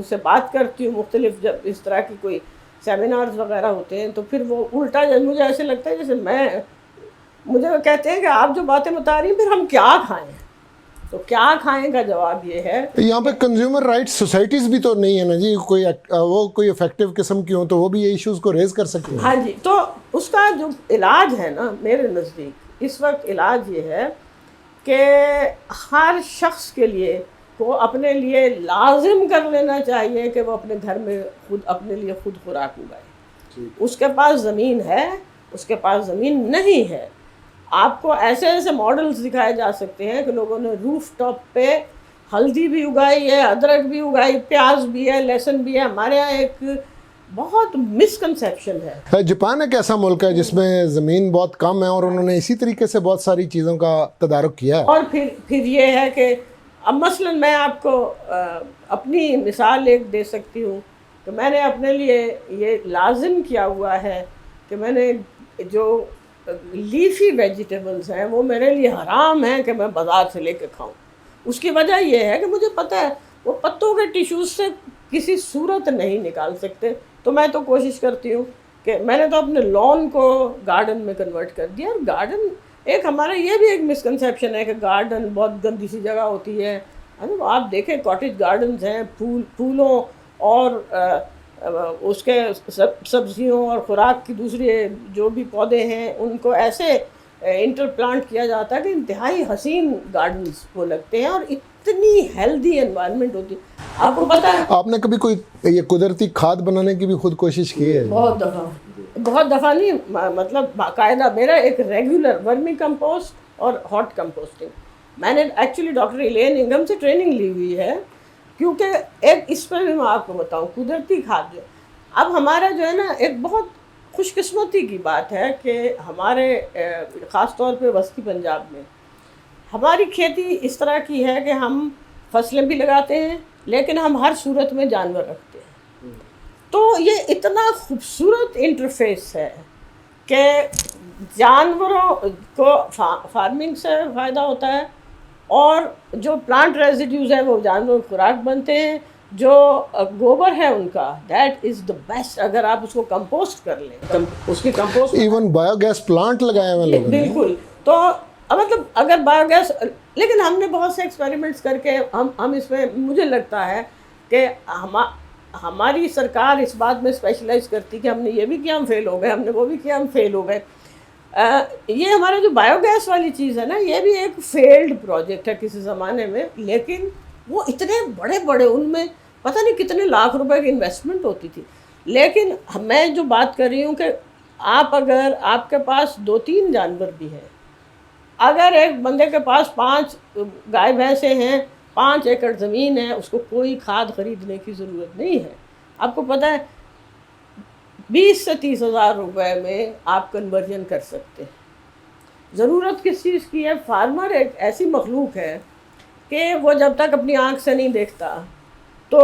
سے بات کرتی ہوں مختلف، جب اس طرح کی کوئی سیمینارز وغیرہ ہوتے ہیں، تو پھر وہ الٹا مجھے ایسے لگتا ہے جیسے مجھے وہ کہتے ہیں کہ آپ جو باتیں بتا رہی ہیں پھر ہم کیا کھائیں۔ تو کیا کھائیں کا جواب یہ ہے، یہاں پہ کنزیومر رائٹس سوسائٹیز بھی تو نہیں ہے نا جی، کوئی افیکٹو قسم کی ہوں تو وہ بھی یہ ایشوز کو ریز کر سکتے ہیں۔ ہاں جی، تو اس کا جو علاج ہے نا، میرے نزدیک اس وقت علاج یہ ہے کہ ہر شخص کے لیے کو اپنے لیے لازم کر لینا چاہیے کہ وہ اپنے گھر میں اپنے لیے خود خوراک اگائے۔ اس کے پاس زمین ہے، اس کے پاس زمین نہیں ہے، آپ کو ایسے ایسے ماڈلز دکھائے جا سکتے ہیں کہ لوگوں نے روف ٹاپ پہ ہلدی بھی اگائی ہے، ادرک بھی اگائی، پیاز بھی ہے، لہسن بھی ہے۔ ہمارے یہاں ایک بہت مسکنسیپشن ہے۔ جاپان ایک ایسا ملک ہے جس میں زمین بہت کم ہے اور انہوں نے اسی طریقے سے بہت ساری چیزوں کا تدارک کیا ہے۔ اور پھر یہ ہے کہ اب مثلاً میں آپ کو اپنی مثال ایک دے سکتی ہوں کہ میں نے اپنے لیے یہ لازم کیا ہوا ہے کہ میں نے جو لیفی ویجیٹیبلز ہیں وہ میرے لیے حرام ہیں کہ میں بازار سے لے کے کھاؤں۔ اس کی وجہ یہ ہے کہ مجھے پتہ ہے وہ پتوں کے ٹیشوز سے کسی صورت نہیں نکال سکتے، تو میں تو کوشش کرتی ہوں کہ میں نے تو اپنے لان کو گارڈن میں کنورٹ کر دیا۔ اور گارڈن ایک ہمارا یہ بھی ایک مسکنسیپشن ہے کہ گارڈن بہت گندی سی جگہ ہوتی ہے۔ آپ دیکھیں کاٹیج گارڈنز ہیں، پھولوں اور اس کے سبزیوں اور خوراک کی دوسری جو بھی پودے ہیں ان کو ایسے انٹر پلانٹ کیا جاتا ہے کہ انتہائی حسین گارڈنز وہ لگتے ہیں اور اتنی ہیلدی انوائرمنٹ ہوتی ہے. آپ کو پتہ ہے آپ نے کبھی کوئی یہ قدرتی کھاد بنانے کی بھی خود کوشش کی ہے؟ بہت دفعہ نہیں, مطلب باقاعدہ میرا ایک ریگولر ورمی کمپوسٹ اور ہاٹ کمپوسٹنگ. میں نے ایکچولی ڈاکٹر ایلین انگم سے ٹریننگ لی ہوئی ہے, کیونکہ ایک اس پہ بھی میں آپ کو بتاؤں قدرتی کھاد جو اب ہمارا جو ہے نا ایک بہت خوش قسمتی کی بات ہے کہ ہمارے خاص طور پہ وسطی پنجاب میں ہماری کھیتی اس طرح کی ہے کہ ہم فصلیں بھی لگاتے ہیں لیکن ہم ہر صورت میں جانور رکھتے ہیں. تو یہ اتنا خوبصورت انٹرفیس ہے کہ جانوروں کو فارمنگ سے فائدہ ہوتا ہے, اور جو پلانٹ ریزیڈیوز ہیں وہ جانوروں کی خوراک بنتے ہیں. جو گوبر ہے ان کا دیٹ از دا بیسٹ, اگر آپ اس کو کمپوسٹ کر لیں, اس کی compost even biogas plant لگایا ہوا لوگوں نے. بالکل. تو مطلب اگر بایو گیس, لیکن ہم نے بہت سے ایکسپیریمنٹس کر کے ہم اس میں, مجھے لگتا ہے کہ ہماری سرکار اس بات میں اسپیشلائز کرتی کہ ہم نے یہ بھی کیا ہم فیل ہو گئے, ہم نے وہ بھی کیا ہم فیل ہو گئے. یہ ہمارا جو بایو گیس والی چیز ہے نا, یہ بھی ایک فیلڈ پروجیکٹ ہے کسی زمانے میں, لیکن وہ اتنے بڑے بڑے, ان میں پتہ نہیں کتنے لاکھ روپے کی انویسٹمنٹ ہوتی تھی. لیکن میں جو بات کر رہی ہوں کہ اگر آپ کے پاس 2-3 جانور بھی ہیں, اگر ایک بندے کے پاس 5 گائے بھینسیں ہیں, 5 ایکڑ زمین ہے, اس کو کوئی کھاد خریدنے کی ضرورت نہیں ہے. آپ کو پتہ ہے 20 سے 30 ہزار روپے میں آپ کنورژن کر سکتے ہیں. ضرورت کس چیز کی ہے؟ فارمر ایک ایسی مخلوق ہے کہ وہ جب تک اپنی آنکھ سے نہیں دیکھتا تو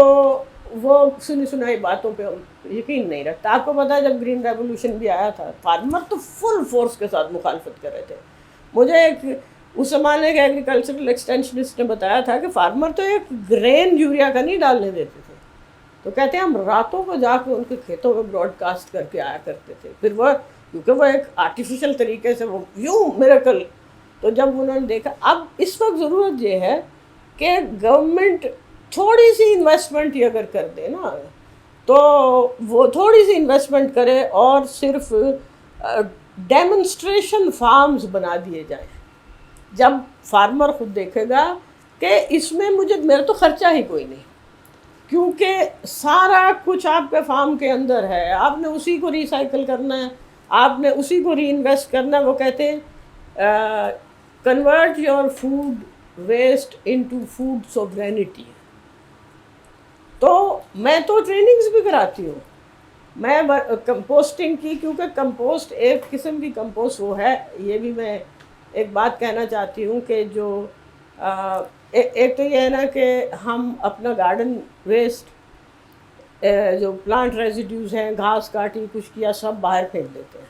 وہ سنی سنائی باتوں پہ یقین نہیں رکھتا. آپ کو پتہ ہے جب گرین ریولوشن بھی آیا تھا, فارمر تو فل فورس کے ساتھ مخالفت کر رہے تھے. مجھے ایک اس زمانے کے ایگریکلچرل ایکسٹینشنسٹ نے بتایا تھا کہ فارمر تو ایک گرین یوریا کا نہیں ڈالنے دیتے تھے, تو کہتے ہیں ہم راتوں کو جا کے ان کے کھیتوں میں براڈ کاسٹ کر کے آیا کرتے تھے. پھر وہ کیونکہ وہ ایک آرٹیفیشل طریقے سے وہ یوں میریکل, تو جب انہوں نے دیکھا, اب اس وقت ضرورت یہ ہے کہ گورنمنٹ تھوڑی سی انویسٹمنٹ ہی اگر کر دے نا, تو وہ تھوڑی سی انویسٹمنٹ کرے اور صرف ڈیمونسٹریشن فارمز بنا دیے جائیں. جب فارمر خود دیکھے گا کہ اس میں میرا تو خرچہ ہی کوئی نہیں, کیونکہ سارا کچھ آپ کے فارم کے اندر ہے, آپ نے اسی کو ریسائیکل کرنا ہے, آپ نے اسی کو ری انویسٹ کرنا ہے. وہ کہتے ہیں convert your food waste into food sovereignty. تو میں تو ٹریننگز بھی کراتی ہوں میں کمپوسٹنگ کی, کیونکہ کمپوسٹ ایک قسم کی کمپوسٹ وہ ہے. یہ بھی میں ایک بات کہنا چاہتی ہوں کہ جو ایک تو یہ ہے نا کہ ہم اپنا گارڈن ویسٹ جو پلانٹ ریزیڈیوز ہیں, گھاس کاٹی, کچھ کیا, سب باہر پھینک دیتے ہیں.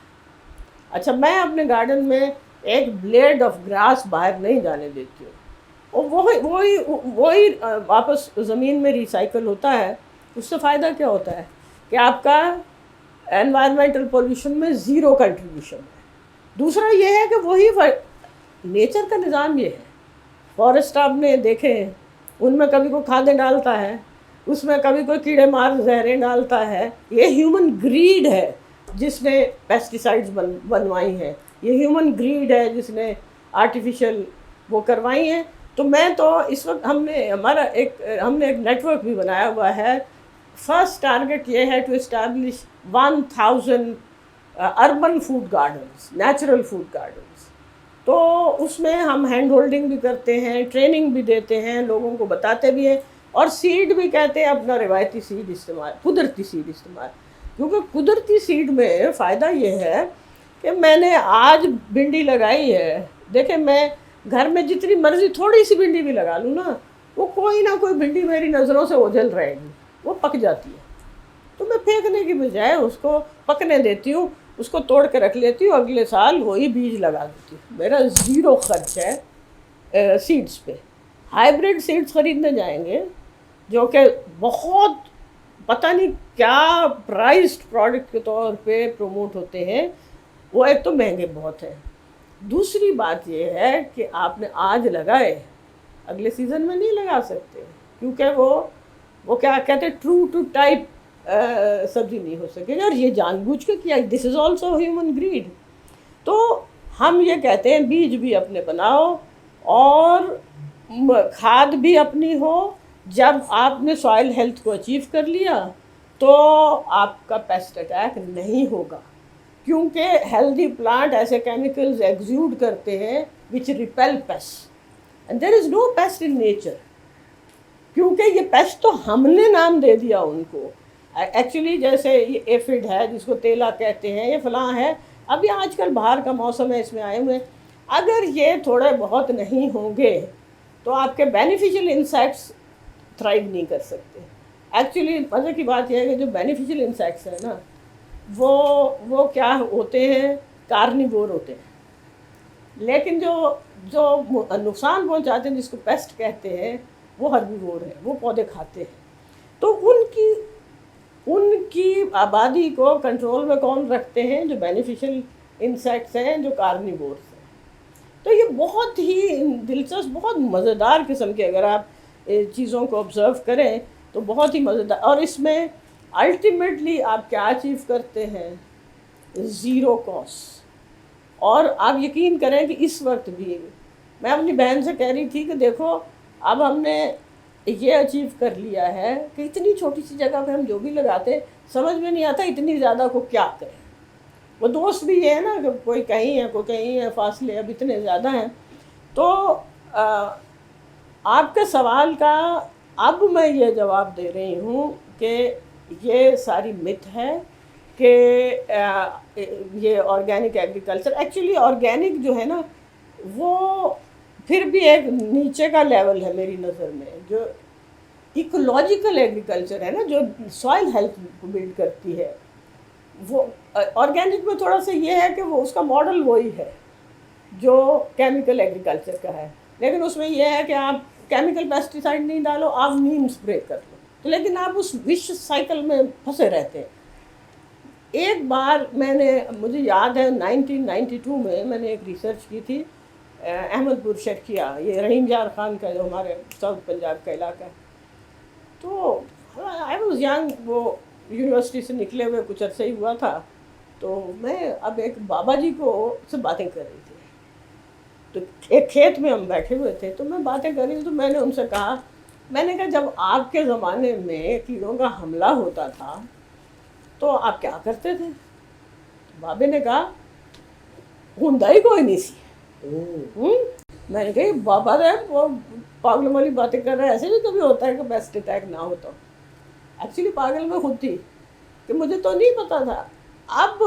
اچھا, میں اپنے گارڈن میں ایک بلیڈ آف گراس باہر نہیں جانے دیتی ہوں, اور وہی واپس زمین میں ریسائیکل ہوتا ہے. اس سے فائدہ کیا ہوتا ہے کہ آپ کا انوائرمنٹل پولیوشن میں 0 کنٹریبیوشن ہے. دوسرا یہ ہے کہ وہی نیچر کا نظام یہ ہے. فارسٹ آپ نے دیکھے ہیں, ان میں کبھی کوئی کھادیں ڈالتا ہے, اس میں کبھی کوئی کیڑے مار زہریں ڈالتا ہے. یہ ہیومن گریڈ ہے جس نے پیسٹیسائڈز بنوائی ہیں, یہ ہیومن گریڈ ہے جس نے آرٹیفیشل وہ کروائی ہیں. تو میں تو اس وقت ہم نے ایک نیٹ ورک بھی بنایا ہوا ہے. فرسٹ ٹارگٹ یہ ہے to establish 1000 urban food gardens, natural food gardens. تو اس میں ہم ہینڈ ہولڈنگ بھی کرتے ہیں, ٹریننگ بھی دیتے ہیں, لوگوں کو بتاتے بھی ہیں, اور سیڈ بھی کہتے ہیں اپنا روایتی سیڈ استعمال, قدرتی سیڈ استعمال. کیونکہ قدرتی سیڈ میں فائدہ یہ ہے کہ میں نے آج بھنڈی لگائی ہے, دیکھیں میں گھر میں جتنی مرضی تھوڑی سی بھنڈی بھی لگا لوں نا, وہ کوئی نہ کوئی بھنڈی میری نظروں سے اوجھل رہے گی, وہ پک جاتی ہے. تو میں پھینکنے کی بجائے اس کو پکنے دیتی ہوں, اس کو توڑ کے رکھ لیتی ہوں, اگلے سال وہی بیج لگا دیتی ہوں. میرا 0 خرچ ہے سیڈز پہ. ہائیبریڈ سیڈز خریدنے جائیں گے جو کہ بہت پتہ نہیں کیا پرائزڈ پروڈکٹ کے طور پہ پروموٹ ہوتے ہیں, وہ ایک تو مہنگے بہت ہیں. دوسری بات یہ ہے کہ آپ نے آج لگائے اگلے سیزن میں نہیں لگا سکتے, کیونکہ وہ کیا کہتے ہیں ٹرو ٹو ٹائپ سبزی نہیں ہو سکے گی, اور یہ جان بوجھ کے کیا, دس از آلسو ہیومن گریڈ. تو ہم یہ کہتے ہیں بیج بھی اپنے بناؤ اور کھاد بھی اپنی ہو. جب آپ نے سوائل ہیلتھ کو اچیو کر لیا تو آپ کا پیسٹ اٹیک نہیں ہوگا, کیونکہ ہیلدی پلانٹ ایسے کیمیکلز ایگزیوڈ کرتے ہیں which repel pest, and there is no pest in nature. کیونکہ یہ پیسٹ تو ہم نے نام دے دیا ان کو. ایکچولی جیسے یہ ایفڈ ہے جس کو تیلا کہتے ہیں, یہ فلاں ہے, ابھی آج کل باہر کا موسم ہے, اس میں آئے ہوئے, اگر یہ تھوڑے بہت نہیں ہوں گے تو آپ کے بینیفیشل انسیکٹس تھرائیو نہیں کر سکتے. ایکچولی مزے کی بات یہ ہے کہ جو بینیفیشل انسیکٹس ہیں نا وہ کیا ہوتے ہیں, کارنیور ہوتے ہیں, لیکن جو نقصان پہنچاتے ہیں جس کو پیسٹ کہتے ہیں وہ ہربیوور ہیں, وہ پودے کھاتے ہیں. تو ان کی آبادی کو کنٹرول میں کون رکھتے ہیں؟ جو بینیفیشل انسیکٹس ہیں, جو کارنیورس ہیں. تو یہ بہت ہی دلچسپ, بہت مزیدار قسم کے, اگر آپ چیزوں کو آبزرو کریں تو بہت ہی مزیدار. اور اس میں الٹیمیٹلی آپ کیا اچیو کرتے ہیں؟ Zero cost. اور آپ یقین کریں کہ اس وقت بھی میں اپنی بہن سے کہہ رہی تھی کہ دیکھو اب ہم نے یہ اچیو کر لیا ہے کہ اتنی چھوٹی سی جگہ پہ ہم جو بھی لگاتے سمجھ میں نہیں آتا اتنی زیادہ کو کیا کریں. وہ دوست بھی یہ ہے نا کہ کوئی کہیں ہے کوئی کہیں ہے, فاصلے اب اتنے زیادہ ہیں. تو آپ کے سوال کا اب میں یہ جواب دے رہی ہوں کہ یہ ساری مت ہے کہ یہ آرگینک ایگریکلچر. ایکچولی آرگینک جو ہے نا وہ پھر بھی ایک نیچے کا لیول ہے میری نظر میں. جو ایکولوجیکل ایگریکلچر ہے نا, جو سوائل ہیلتھ کو بلڈ کرتی ہے, وہ آرگینک میں تھوڑا سا یہ ہے کہ وہ اس کا ماڈل وہی ہے جو کیمیکل ایگریکلچر کا ہے, لیکن اس میں یہ ہے کہ آپ کیمیکل پیسٹیسائڈ نہیں ڈالو, آپ نیم اسپرے کر لو, تو لیکن آپ اس وش سائیکل میں پھنسے رہتے ہیں. ایک بار مجھے یاد ہے 1992 میں نے ایک ریسرچ کی تھی احمد پور شرکیہ, یہ رحیم جار خان کا جو ہمارے ساؤتھ پنجاب کا علاقہ ہے. تو آئی واز ینگ, وہ یونیورسٹی سے نکلے ہوئے کچھ عرصہ ہی ہوا تھا. تو میں اب ایک بابا جی کو سے باتیں کر رہی تھی, تو ایک کھیت میں ہم بیٹھے ہوئے تھے, تو میں باتیں کر رہی تھی. تو میں نے ان سے کہا, میں نے کہا جب آپ کے زمانے میں کیڑوں کا حملہ ہوتا تھا تو آپ کیا کرتے تھے؟ بابے نے کہا ہوندا ہی کوئی نہیں سی. میں نے کہا بابا صاحب وہ پاگلوں والی باتیں کر رہے ہیں, ایسے بھی کبھی ہوتا ہے کہ پیسٹ اٹیک نہ ہوتا. ایکچولی پاگل میں خود تھی کہ مجھے تو نہیں پتا تھا. اب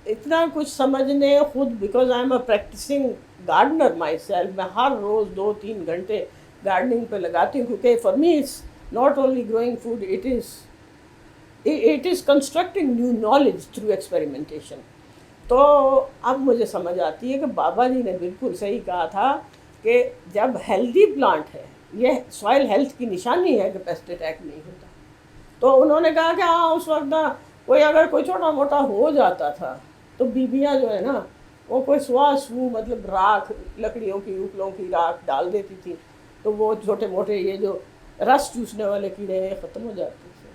اتنا کچھ سمجھنے خود, because I am a practicing gardener myself, میں ہر روز 2-3 گھنٹے گارڈننگ پہ لگاتی ہوں, کیونکہ for me it's not only growing food, it is constructing new knowledge through experimentation. تو اب مجھے سمجھ آتی ہے کہ بابا جی نے بالکل صحیح کہا تھا کہ جب ہیلدی پلانٹ ہے, یہ سوائل ہیلتھ کی نشانی ہے کہ پیسٹ اٹیک نہیں ہوتا. تو انہوں نے کہا کہ ہاں اس وقت کوئی اگر کوئی چھوٹا موٹا ہو جاتا تھا تو بیویاں جو ہے نا وہ کوئی سو مطلب راکھ, لکڑیوں کی اوپلوں کی راکھ ڈال دیتی تھی, تو وہ چھوٹے موٹے یہ جو رس چوسنے والے کیڑے ہیں ختم ہو جاتے تھے.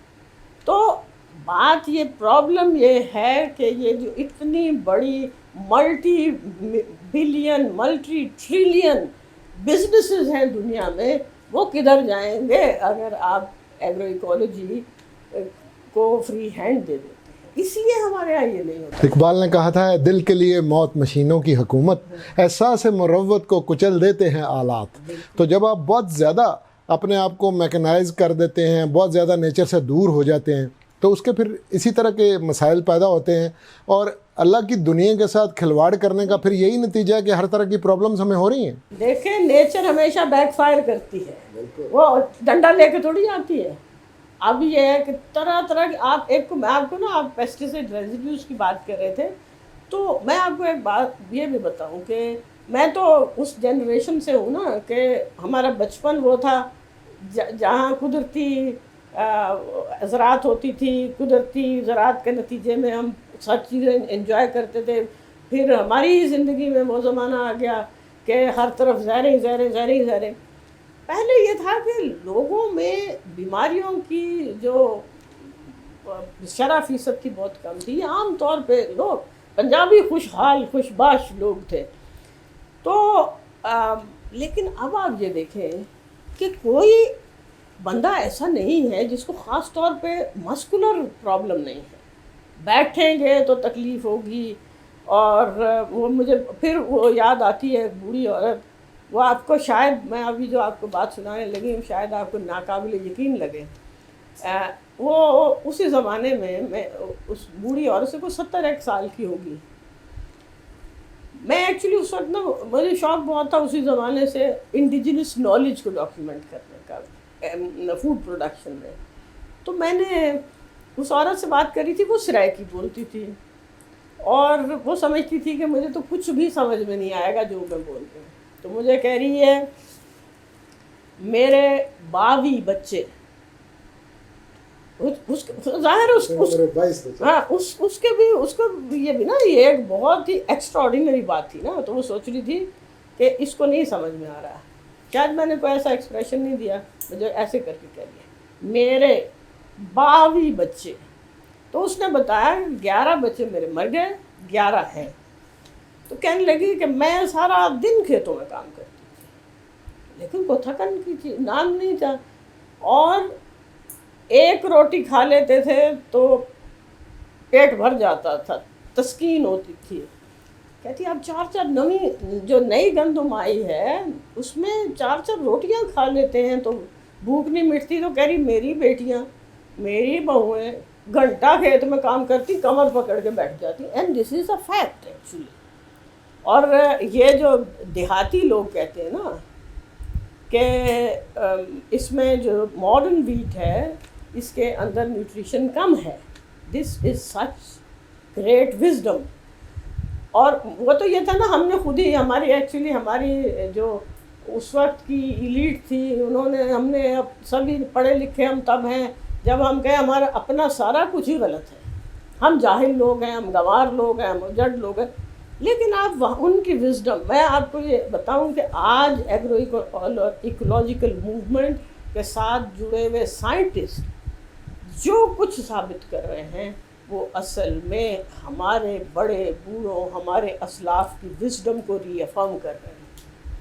تو بات یہ پرابلم یہ ہے کہ یہ جو اتنی بڑی multi billion multi trillion businesses ہیں دنیا میں, وہ کدھر جائیں گے اگر آپ ایگرو ایکولوجی کو فری ہینڈ دے دیتے ہیں. اس لیے ہمارے یہاں یہ نہیں ہوتا. اقبال نے کہا تھا دل کے لیے موت مشینوں کی حکومت, احساس مروت کو کچل دیتے ہیں آلات. تو جب آپ بہت زیادہ اپنے آپ کو میکنائز کر دیتے ہیں, بہت زیادہ نیچر سے دور ہو جاتے ہیں, تو اس کے پھر اسی طرح کے مسائل پیدا ہوتے ہیں. اور اللہ کی دنیا کے ساتھ کھلواڑ کرنے کا پھر یہی نتیجہ ہے کہ ہر طرح کی پرابلمز ہمیں ہو رہی ہیں. دیکھیں نیچر ہمیشہ بیک فائر کرتی ہے, وہ ڈنڈا لے کے تھوڑی آتی ہے. اب یہ ہے کہ طرح طرح کی میں آپ کو نا, آپ پیسٹیسائڈ ریزیڈیوز کی بات کر رہے تھے, تو میں آپ کو ایک بات یہ بھی بتاؤں کہ میں تو اس جنریشن سے ہوں نا کہ ہمارا بچپن وہ تھا جہاں قدرتی زراعت ہوتی تھی, قدرتی زراعت کے نتیجے میں ہم سب چیزیں انجوائے کرتے تھے. پھر ہماری زندگی میں وہ زمانہ آ گیا کہ ہر طرف زہریں. پہلے یہ تھا کہ لوگوں میں بیماریوں کی جو 10% تھی بہت کم تھی. عام طور پہ لوگ پنجابی خوشحال خوشباش لوگ تھے. تو لیکن اب آپ یہ دیکھیں کہ کوئی بندہ ایسا نہیں ہے جس کو خاص طور پہ مسکولر پرابلم نہیں ہے. بیٹھیں گے تو تکلیف ہوگی. اور وہ مجھے پھر وہ یاد آتی ہے بوڑھی عورت, وہ آپ کو شاید, میں ابھی جو آپ کو بات سنانے لگی ہوں شاید آپ کو ناقابل یقین لگے. وہ اسی زمانے میں اس بوڑھی عورت سے کوئی 71 سال کی ہوگی. میں ایکچولی اس وقت نا مجھے شوق بہت تھا اسی زمانے سے انڈیجنس نالج کو ڈاکیومنٹ کرنے کا فوڈ پروڈکشن میں. تو میں نے اس عورت سے بات کری تھی, وہ سرائکی بولتی تھی اور وہ سمجھتی تھی کہ مجھے تو کچھ بھی سمجھ میں نہیں آئے گا جو میں بول رہی ہوں. تو مجھے کہہ رہی ہے میرے 22 بچے, ظاہر اس کے بھی اس کو یہ بھی نا یہ ایک بہت ہی ایکسٹرا آرڈینری بات تھی نا. تو وہ سوچ رہی تھی کہ اس کو نہیں سمجھ میں آ رہا. شاید میں نے کوئی ایسا ایکسپریشن نہیں دیا, مجھے ایسے کر کے کہہ دیا میرے 22 بچے. تو اس نے بتایا 11 بچے میرے مر گئے, 11 ہیں. تو کہنے لگی کہ میں سارا دن کھیتوں میں کام کرتی تھی لیکن کوئی تھکن کی تھی, نام نہیں تھا, اور ایک روٹی کھا لیتے تھے تو پیٹ بھر جاتا تھا, تسکین ہوتی تھی. کہتی اب 4 جو نئی گندم آئی ہے اس میں 4 روٹیاں کھا لیتے ہیں تو بھوک نہیں مٹتی. تو کہہ رہی میری بیٹیاں میری بہویں گھنٹہ کھیت میں کام کرتی, کمر پکڑ کے بیٹھ جاتی. And this is a fact actually. اور یہ جو دیہاتی لوگ کہتے ہیں نا کہ اس میں جو ماڈرن ویٹ ہے اس کے اندر نیوٹریشن کم ہے, دس از سچ گریٹ وزڈم. اور وہ تو یہ تھا نا, ہم نے خود ہی ہماری جو اس وقت کی ایلیٹ تھی انہوں نے, ہم نے اب سبھی پڑھے لکھے ہم تب ہیں جب ہم کہیں ہمارا اپنا سارا کچھ ہی غلط ہے, ہم جاہل لوگ ہیں, ہم گنوار لوگ ہیں, ہم جڈ لوگ ہیں. لیکن آپ ان کی وزڈم, میں آپ کو یہ بتاؤں کہ آج ایگرو ایکولوجیکل موومنٹ کے ساتھ جڑے ہوئے سائنٹسٹ جو کچھ ثابت کر رہے ہیں وہ اصل میں ہمارے بڑے بوڑھوں ہمارے اسلاف کی وزڈم کو ری افرم کر رہے ہیں.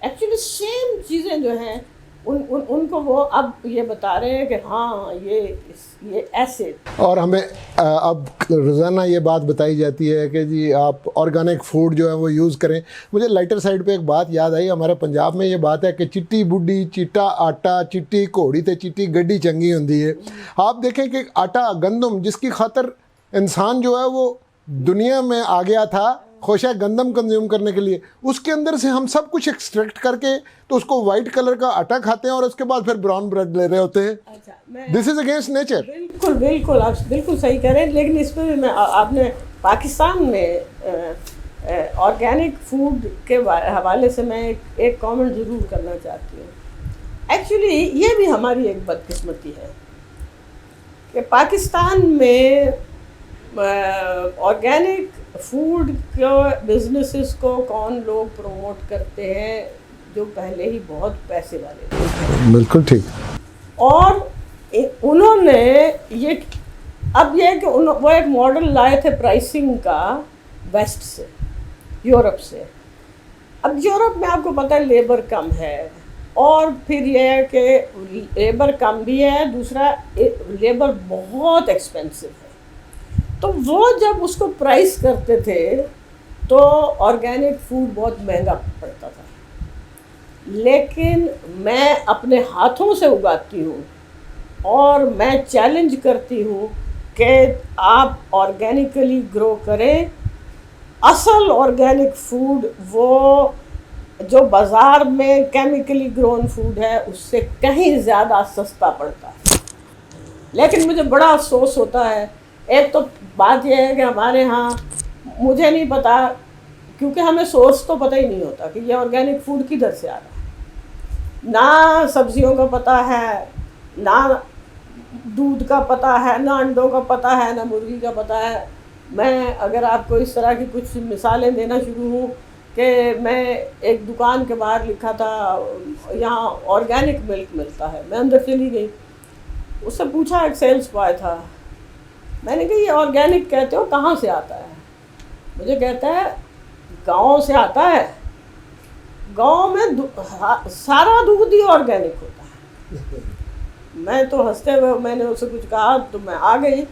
ایکچولی سیم چیزیں جو ہیں ان کو وہ اب یہ بتا رہے ہیں کہ ہاں یہ ایسے. اور ہمیں اب روزانہ یہ بات بتائی جاتی ہے کہ جی آپ آرگینک فوڈ جو ہے وہ یوز کریں. مجھے لائٹر سائڈ پہ ایک بات یاد آئی, ہمارے پنجاب میں یہ بات ہے کہ چٹی بڈھی چٹا آٹا چٹی گھوڑی تے چٹی گڈی چنگی ہوندی ہے. آپ دیکھیں کہ آٹا گندم جس کی خاطر انسان جو ہے وہ دنیا میں آ گیا تھا خوشہ گندم کنزیوم کرنے کے لیے, اس کے اندر سے ہم سب کچھ ایکسٹریکٹ کر کے تو اس کو وائٹ کلر کا آٹا کھاتے ہیں اور اس کے بعد پھر براؤن بریڈ لے رہے ہوتے ہیں. دس از اگینسٹ نیچر. بالکل بالکل آپ بالکل صحیح کہہ رہے ہیں. لیکن اس پہ میں آپ نے پاکستان میں آرگینک فوڈ کے حوالے سے میں ایک کامنٹ ضرور کرنا چاہتی ہوں. ایکچولی یہ بھی ہماری ایک بدقسمتی ہے کہ پاکستان میں آرگینک فوڈ کے بزنسز کو کون لوگ پروموٹ کرتے ہیں جو پہلے ہی بہت پیسے والے لوگ ہیں. بالکل ٹھیک. اور انہوں نے یہ اب یہ کہ وہ ایک ماڈل لائے تھے پرائسنگ کا ویسٹ سے, یورپ سے. اب یورپ میں آپ کو پتہ ہے لیبر کم ہے, اور پھر یہ ہے کہ لیبر کم بھی ہے, دوسرا لیبر بہت ایکسپینسو ہے. تو وہ جب اس کو پرائس کرتے تھے تو آرگینک فوڈ بہت مہنگا پڑتا تھا. لیکن میں اپنے ہاتھوں سے اگاتی ہوں اور میں چیلنج کرتی ہوں کہ آپ آرگینکلی گرو کریں. اصل آرگینک فوڈ وہ جو بازار میں کیمیکلی گرون فوڈ ہے اس سے کہیں زیادہ سستا پڑتا ہے. لیکن مجھے بڑا افسوس ہوتا ہے, ایک تو بات یہ ہے کہ ہمارے ہاں مجھے نہیں پتا, کیونکہ ہمیں سورس تو پتہ ہی نہیں ہوتا کہ یہ آرگینک فوڈ کدھر سے آ رہا ہے. نہ سبزیوں کا پتہ ہے, نہ دودھ کا پتہ ہے, نہ انڈوں کا پتہ ہے, نہ مرغی کا پتہ ہے. میں اگر آپ کو اس طرح کی کچھ مثالیں دینا شروع ہوں کہ میں ایک دکان کے باہر لکھا تھا یہاں آرگینک ملک ملتا ہے, میں اندر چلی گئی, اس سے پوچھا, ایک سیلس بوائے تھا, میں نے کہا یہ آرگینک کہتے ہو کہاں سے آتا ہے؟ مجھے کہتا ہے گاؤں سے آتا ہے, گاؤں میں سارا دودھ ہی آرگینک ہوتا ہے. میں تو ہنستے ہوئے میں نے اسے کچھ کہا تو میں آ گئی.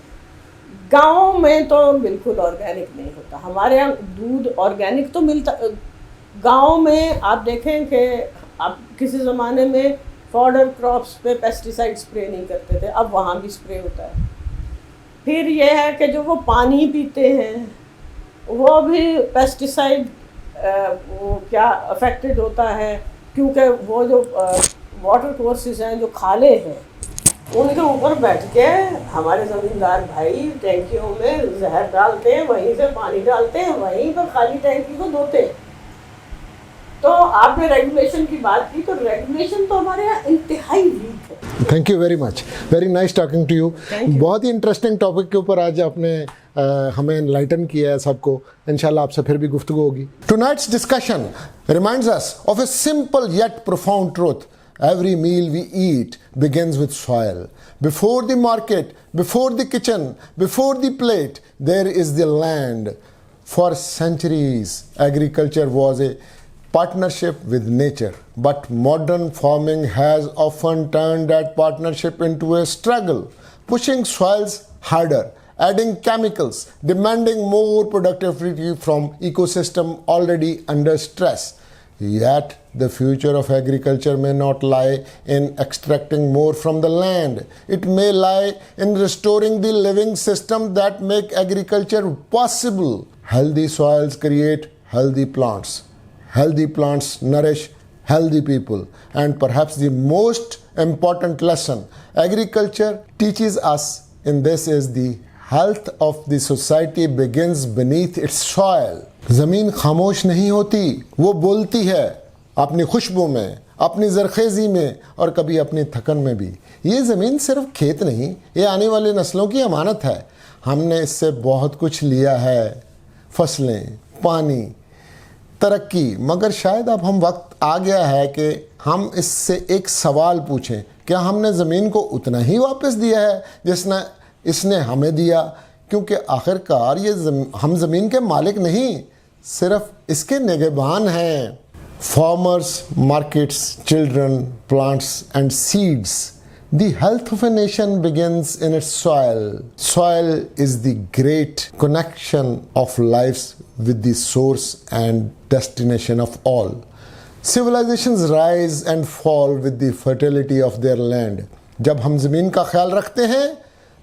گاؤں میں تو بالکل آرگینک نہیں ہوتا. ہمارے یہاں دودھ آرگینک تو ملتا. گاؤں میں آپ دیکھیں کہ اب کسی زمانے میں فارڈر کراپس پہ پیسٹیسائڈ اسپرے نہیں کرتے تھے, اب وہاں بھی اسپرے ہوتا ہے. پھر یہ ہے کہ جو وہ پانی پیتے ہیں وہ بھی پیسٹیسائڈ وہ کیا افیکٹڈ ہوتا ہے, کیونکہ وہ جو واٹر کورسز ہیں جو کھالے ہیں ان کے اوپر بیٹھ کے ہمارے زمیندار بھائی ٹینکیوں میں زہر ڈالتے ہیں, وہیں سے پانی ڈالتے ہیں, وہیں پر خالی ٹینکی کو دھوتے ہیں. تو آپ نے ریگولیشن کی بات کی, تو ریگولیشن تو ہمارے یہاں انتہائی ویک ہے. Thank you very much, very nice talking to you. بہت ہی انٹرسٹنگ ٹاپک کے اوپر آج آپ نے ہمیں انلائٹن کیا ہے سب کو. انشاءاللہ آپ سے پھر بھی گفتگو ہوگی. Tonight's discussion reminds us of a simple yet profound truth. Every meal we eat begins with soil. Before the market, before the kitchen, before the plate, there is the land. For centuries, agriculture was a partnership with nature. But modern farming has often turned that partnership into a struggle, pushing soils harder, adding chemicals, demanding more productivity from ecosystem already under stress. Yet, the future of agriculture may not lie in extracting more from the land. It may lie in restoring the living system that make agriculture possible. Healthy soils create healthy plants. Healthy plants nourish healthy people. And perhaps the most important lesson agriculture teaches us in this is the health of the society begins beneath its soil. زمین خاموش نہیں ہوتی, وہ بولتی ہے اپنی خوشبو میں, اپنی زرخیزی میں اور کبھی اپنی تھکن میں بھی. یہ زمین صرف کھیت نہیں, یہ آنے والی نسلوں کی امانت ہے. ہم نے اس سے بہت کچھ لیا ہے, فصلیں, پانی, ترقی, مگر شاید اب ہم وقت آ گیا ہے کہ ہم اس سے ایک سوال پوچھیں, کیا ہم نے زمین کو اتنا ہی واپس دیا ہے جس نے اس نے ہمیں دیا؟ کیونکہ آخر کار یہ ہم زمین کے مالک نہیں, صرف اس کے نگہبان ہیں. Farmers, markets, children, plants and seeds. The health of a nation begins in its soil. Soil is the great connection of lives with the source and destination of all. Civilizations rise and fall with the fertility of their land. جب ہم زمین کا خیال رکھتے ہیں,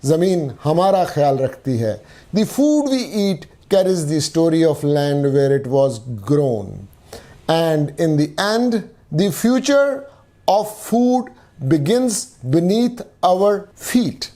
زمین ہمارا خیال رکھتی ہے. The food we eat carries the story of land where it was grown. And in the end, the future of food begins beneath our feet.